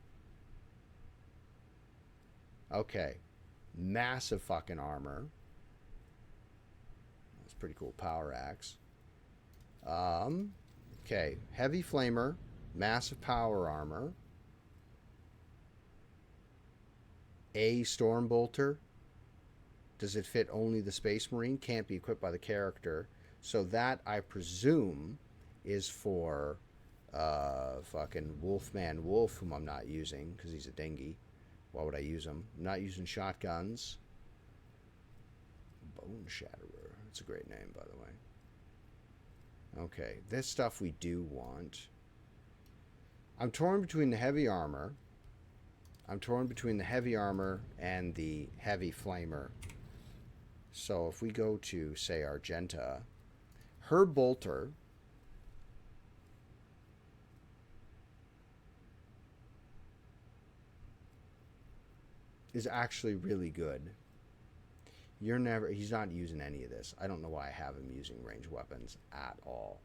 [SPEAKER 1] Okay. Massive fucking armor. That's pretty cool. Power axe. Okay. Heavy flamer. Massive power armor. A storm bolter. Does it fit only the Space Marine? Can't be equipped by the character. So that, I presume, is for fucking Wolfman Wolf, whom I'm not using because he's a dinghy. Why would I use him? I'm not using shotguns. Bone Shatterer. That's a great name, by the way. Okay, this stuff we do want. I'm torn between the heavy armor. I'm torn between the heavy armor and the heavy flamer. So if we go to, say, Argenta, her bolter is actually really good. He's not using any of this. I don't know why I have him using ranged weapons at all.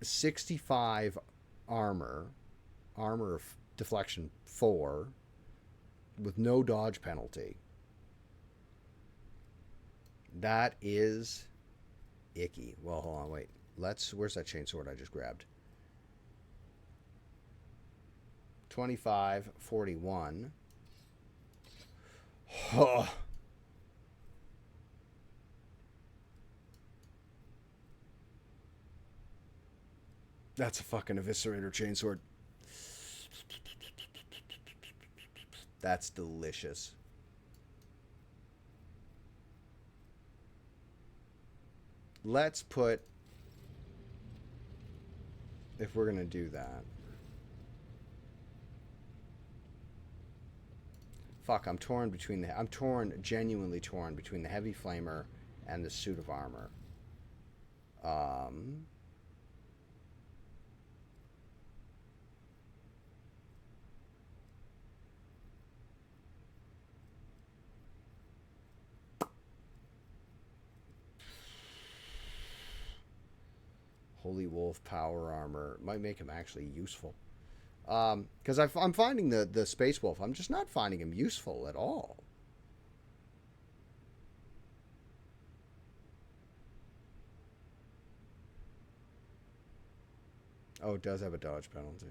[SPEAKER 1] 65 armor of deflection 4 with no dodge penalty. That is icky. Well, hold on, wait. Where's that chainsword I just grabbed? 25, 41. Oh. That's a fucking eviscerator chainsword. That's delicious. Let's put, if we're gonna do that. Fuck, I'm genuinely torn between the heavy flamer and the suit of armor. Holy Wolf power armor might make him actually useful. Because I'm finding the Space Wolf, I'm just not finding him useful at all. Oh, it does have a dodge penalty.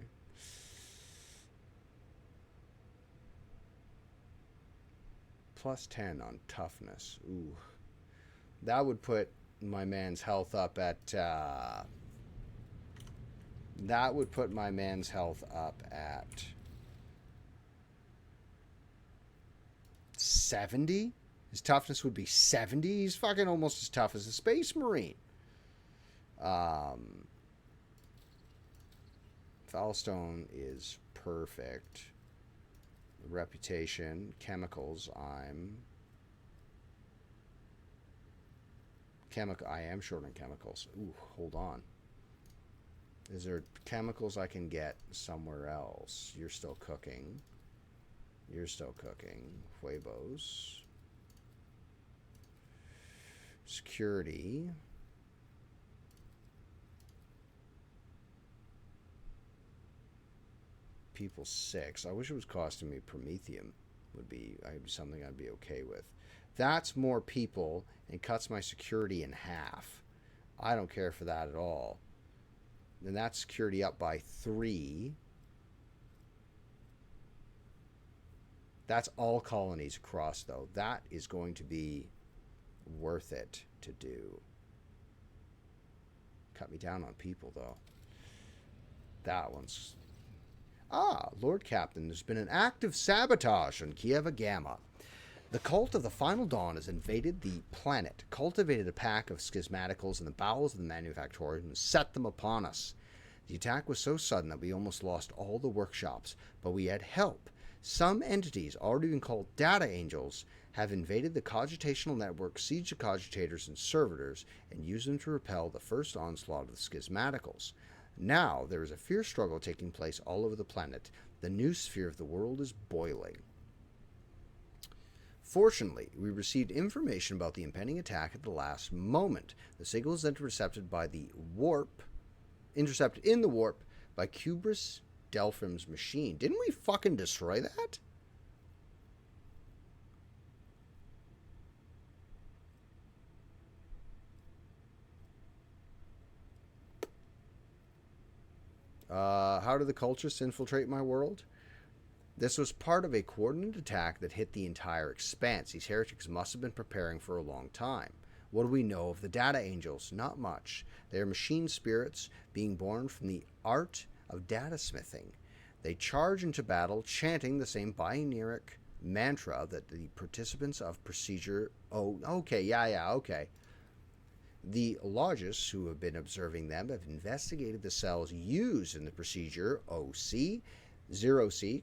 [SPEAKER 1] Plus 10 on toughness. Ooh. That would put my man's health up at... that would put my man's health up at 70? His toughness would be 70? He's fucking almost as tough as a Space Marine. Foulstone is perfect. Reputation. Chemicals, I am short on chemicals. Ooh, hold on. Is there chemicals I can get somewhere else? You're still cooking. You're still cooking. Huevos. Security. People 6. I wish it was costing me Promethium. Would be something I'd be okay with. That's more people and cuts my security in half. I don't care for that at all. Then that's security up by 3. That's all colonies across, though. That is going to be worth it to do. Cut me down on people, though. That one's... Ah, Lord Captain, there's been an active sabotage on Kieva Gamma. The cult of the Final Dawn has invaded the planet, cultivated a pack of schismaticals in the bowels of the manufactorium, and set them upon us. The attack was so sudden that we almost lost all the workshops, but we had help. Some entities, already been called data angels, have invaded the cogitational network, sieged the cogitators and servitors, and used them to repel the first onslaught of the schismaticals. Now there is a fierce struggle taking place all over the planet. The new sphere of the world is boiling. Fortunately, we received information about the impending attack at the last moment. The signal is intercepted in the warp by Cubris Delphim's machine. Didn't we fucking destroy that? How did the cultists infiltrate my world? This was part of a coordinated attack that hit the entire expanse. These heretics must have been preparing for a long time. What do we know of the data angels? Not much. They are machine spirits being born from the art of data smithing. They charge into battle chanting the same binaric mantra that the participants of procedure... Oh, okay, okay. The logists who have been observing them have investigated the cells used in the procedure Zero C,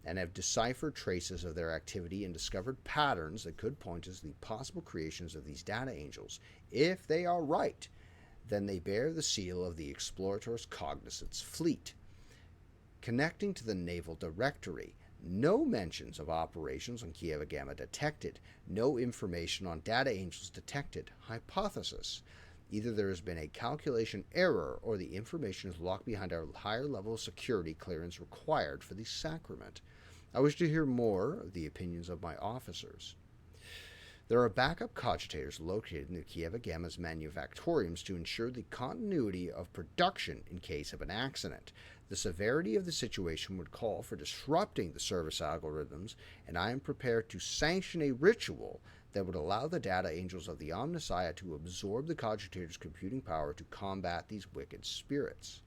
[SPEAKER 1] and have deciphered traces of their activity and discovered patterns that could point us to the possible creations of these data angels. If they are right, then they bear the seal of the Explorator's Cognizance fleet. Connecting to the Naval Directory, no mentions of operations on Kieva Gamma detected. No information on data angels detected. Hypothesis. Either there has been a calculation error or the information is locked behind a higher level of security clearance required for the sacrament. I wish to hear more of the opinions of my officers. There are backup cogitators located in the Kieva Gamma's manufactoriums to ensure the continuity of production in case of an accident. The severity of the situation would call for disrupting the service algorithms, and I am prepared to sanction a ritual that would allow the data angels of the Omnissiah to absorb the cogitators' computing power to combat these wicked spirits.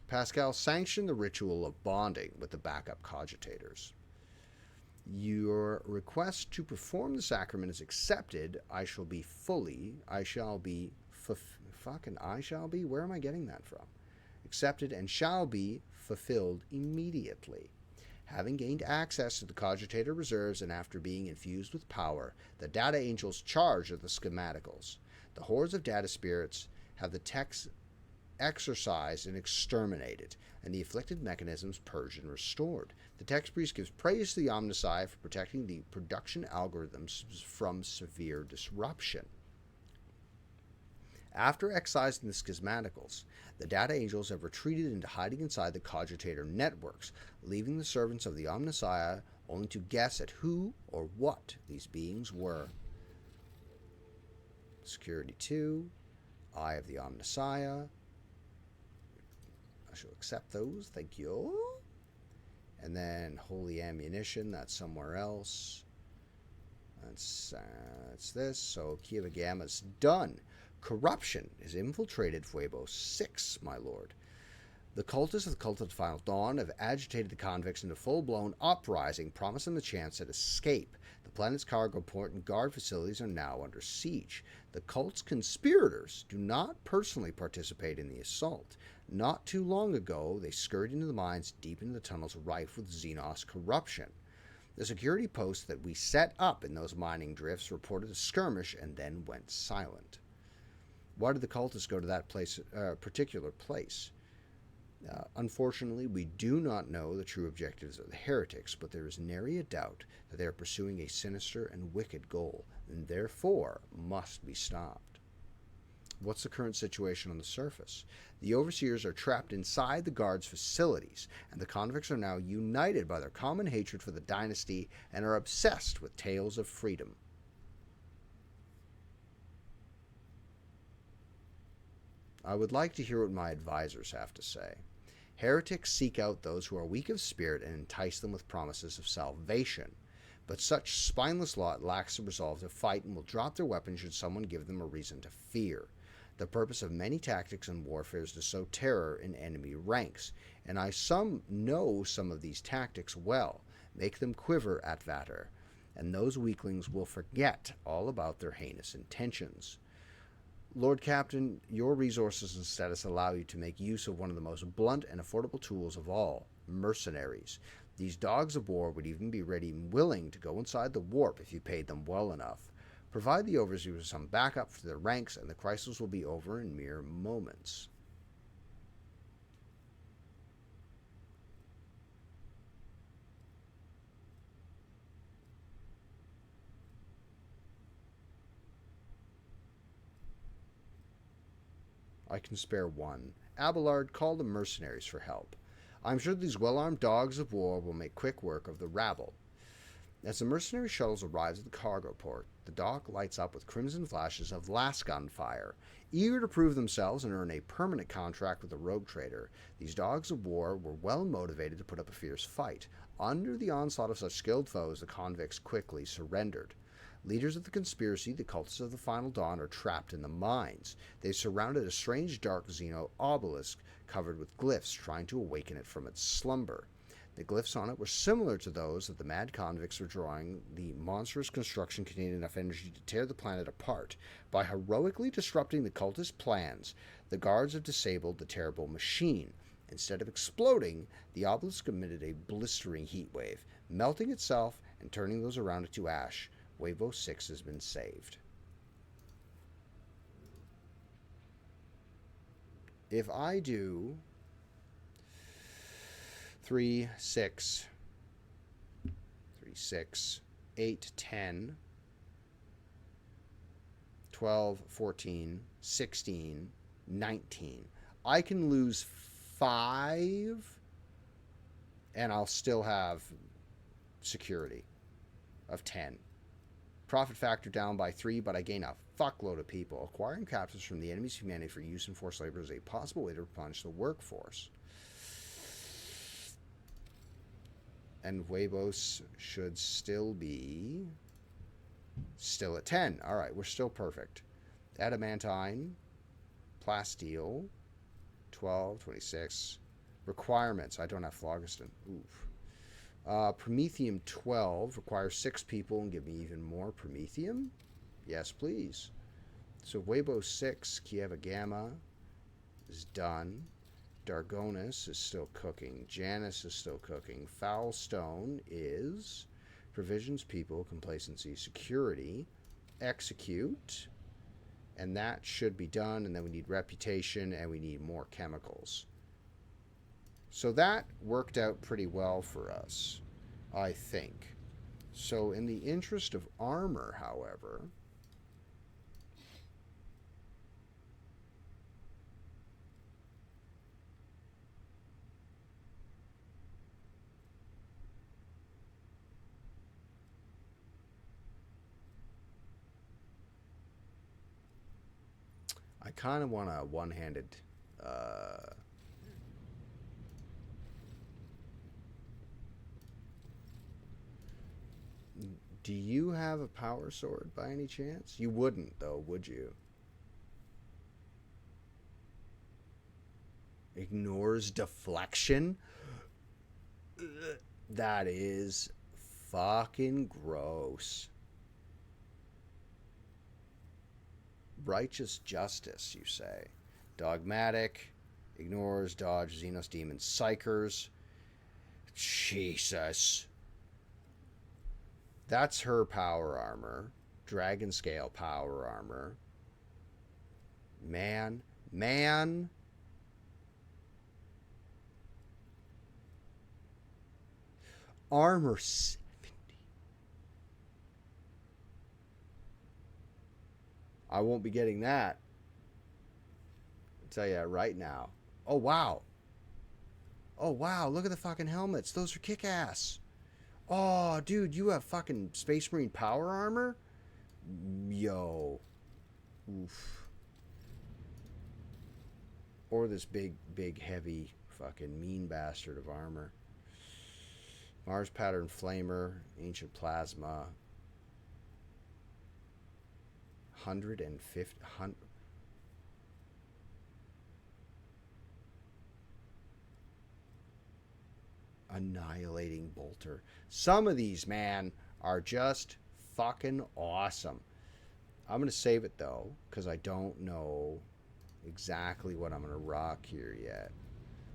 [SPEAKER 1] Pascal sanctioned the ritual of bonding with the backup cogitators. Your request to perform the sacrament is accepted. I shall be, where am I getting that from? Accepted and shall be fulfilled immediately. Having gained access to the cogitator reserves and after being infused with power, the data angels charge of the schematicals. The hordes of data spirits have the text exorcised and exterminated, and the afflicted mechanisms purged and restored. The text priest gives praise to the Omnissiah for protecting the production algorithms from severe disruption. After excising the schismaticals, the data angels have retreated into hiding inside the cogitator networks, leaving the servants of the Omnissiah only to guess at who or what these beings were. Security 2, Eye of the Omnissiah. I shall accept those, thank you. And then Holy Ammunition, that's somewhere else. That's this. So Kieva Gamma's done. Corruption has infiltrated Fuebo 6, my lord. The cultists of the Cult of the Final Dawn have agitated the convicts into full-blown uprising, promising the chance at escape. The planet's cargo port and guard facilities are now under siege. The cult's conspirators do not personally participate in the assault. Not too long ago, they scurried into the mines deep into the tunnels rife with xenos corruption. The security posts that we set up in those mining drifts reported a skirmish and then went silent. Why did the cultists go to that particular place? Unfortunately, we do not know the true objectives of the heretics, but there is nary a doubt that they are pursuing a sinister and wicked goal, and therefore must be stopped. What's the current situation on the surface? The overseers are trapped inside the guards' facilities, and the convicts are now united by their common hatred for the dynasty and are obsessed with tales of freedom. I would like to hear what my advisors have to say. Heretics seek out those who are weak of spirit and entice them with promises of salvation. But such spineless lot lacks the resolve to fight and will drop their weapons should someone give them a reason to fear. The purpose of many tactics in warfare is to sow terror in enemy ranks, and I know some of these tactics well, make them quiver at Vater, and those weaklings will forget all about their heinous intentions. Lord Captain, your resources and status allow you to make use of one of the most blunt and affordable tools of all, mercenaries. These dogs of war would even be ready and willing to go inside the warp if you paid them well enough. Provide the overseers with some backup for their ranks, and the crisis will be over in mere moments. I can spare one. Abelard, call the mercenaries for help. I'm sure these well-armed dogs of war will make quick work of the rabble. As the mercenary shuttles arrive at the cargo port, the dock lights up with crimson flashes of lasgun fire. Eager to prove themselves and earn a permanent contract with the rogue trader, these dogs of war were well motivated to put up a fierce fight. Under the onslaught of such skilled foes, the convicts quickly surrendered. Leaders of the conspiracy, the cultists of the Final Dawn, are trapped in the mines. They surrounded a strange dark xeno obelisk covered with glyphs, trying to awaken it from its slumber. The glyphs on it were similar to those that the mad convicts were drawing. The monstrous construction contained enough energy to tear the planet apart. By heroically disrupting the cultist plans, the guards have disabled the terrible machine. Instead of exploding, the obelisk emitted a blistering heat wave, melting itself and turning those around it to ash. Wave 06 has been saved. If I do 3, 6, 8, 10, 12, 14, 16, 19, I can lose 5 and I'll still have security of 10. Profit factor down by 3, but I gain a fuckload of people. Acquiring captives from the enemy's humanity for use in forced labor is a possible way to replenish the workforce. And Huevos should still be at 10. All right, we're still perfect. Adamantine, plasteel, 12, 26. Requirements. I don't have phlogiston. Oof. Promethium 12 requires 6 people and give me even more promethium. Yes, please. So Weibo 6, Kieva Gamma is done. Dargonus is still cooking. Janus is still cooking. Foulstone is provisions, people, complacency, security, execute, and that should be done. And then we need reputation and we need more chemicals. So that worked out pretty well for us, I think. So in the interest of armor, however, I kind of want a one-handed do you have a power sword by any chance? You wouldn't, though, would you? Ignores deflection? That is fucking gross. Righteous justice, you say. Dogmatic. Ignores, dodge, Xenos demon, psychers. Jesus. That's her power armor. Dragon scale power armor. Man. Armor 70. I won't be getting that. I'll tell you that right now. Oh, wow. Look at the fucking helmets. Those are kick-ass. Oh, dude, you have fucking Space Marine power armor? Yo. Oof. Or this big, heavy fucking mean bastard of armor. Mars pattern flamer, ancient plasma. 150. Annihilating bolter. Some of these, man, are just fucking awesome. I'm going to save it, though, because I don't know exactly what I'm going to rock here yet.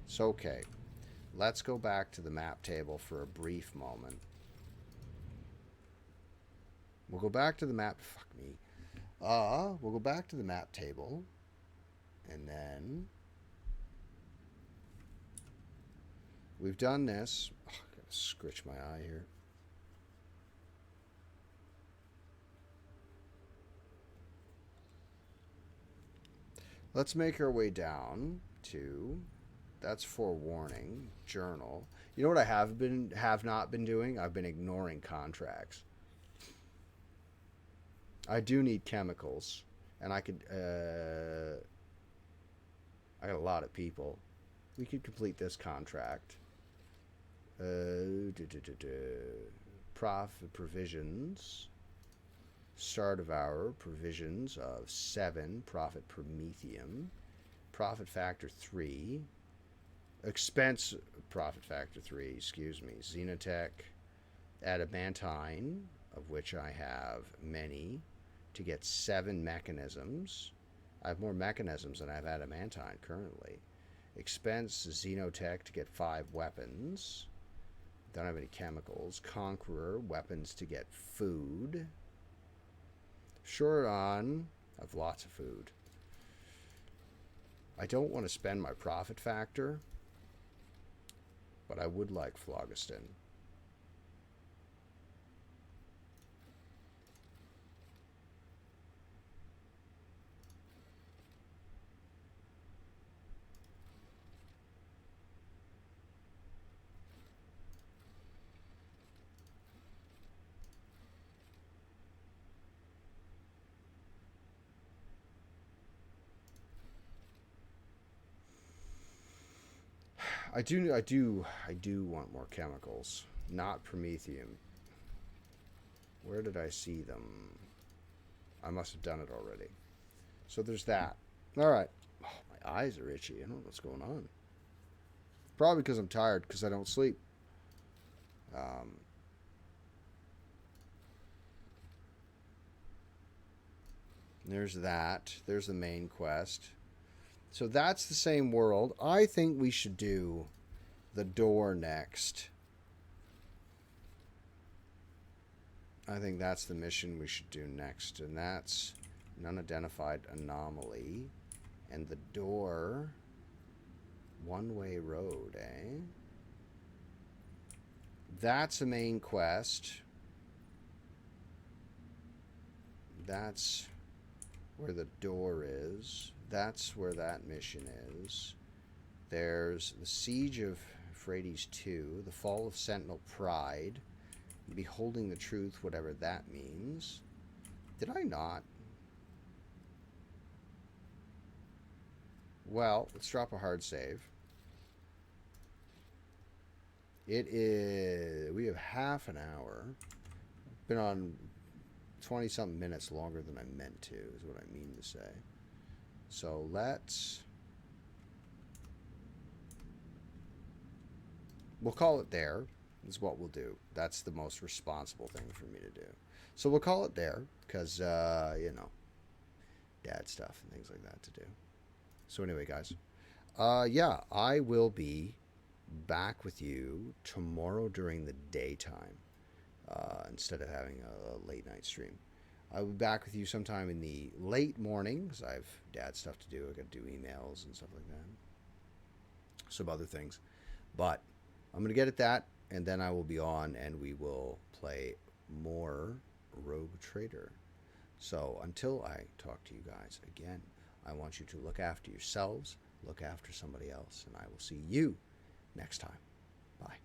[SPEAKER 1] So, okay. Let's go back to the map table for a brief moment. We'll go back to the map... Fuck me. We'll go back to the map table. And then... We've done this. Oh, I gotta scritch my eye here. Let's make our way down to... That's forewarning. Journal. You know what I have not been doing? I've been ignoring contracts. I do need chemicals, and I could. I got a lot of people. We could complete this contract. Profit provisions. Start of hour provisions of 7. Profit promethium. Profit factor 3. Expense profit factor 3, excuse me. Xenotech, adamantine, of which I have many, to get 7 mechanisms. I have more mechanisms than I have adamantine currently. Expense xenotech to get 5 weapons. Don't have any chemicals. Conqueror, weapons to get food. Short on, I have lots of food. I don't want to spend my profit factor, but I would like phlogiston. I do want more chemicals. Not promethium. Where did I see them? I must have done it already. So there's that. Alright. Oh, my eyes are itchy. I don't know what's going on. Probably because I'm tired, because I don't sleep. There's that. There's the main quest. So that's the same world. I think we should do the door next. I think that's the mission we should do next. And that's an unidentified anomaly. And the door... One-way road, eh? That's a main quest. That's where the door is. That's where that mission is. There's the Siege of Phrades 2, the Fall of Sentinel Pride, Beholding the Truth, whatever that means. Did I not? Well, let's drop a hard save. It is... We have half an hour. Been on 20-something minutes longer than I meant to, is what I mean to say. So let's... We'll call it there, is what we'll do. That's the most responsible thing for me to do. So we'll call it there, because, you know, dad stuff and things like that to do. So anyway, guys, yeah, I will be back with you tomorrow during the daytime, instead of having a late night stream. I'll be back with you sometime in the late morning, because I have dad stuff to do. I got to do emails and stuff like that. Some other things. But I'm going to get at that, and then I will be on, and we will play more Rogue Trader. So until I talk to you guys again, I want you to look after yourselves, look after somebody else, and I will see you next time. Bye.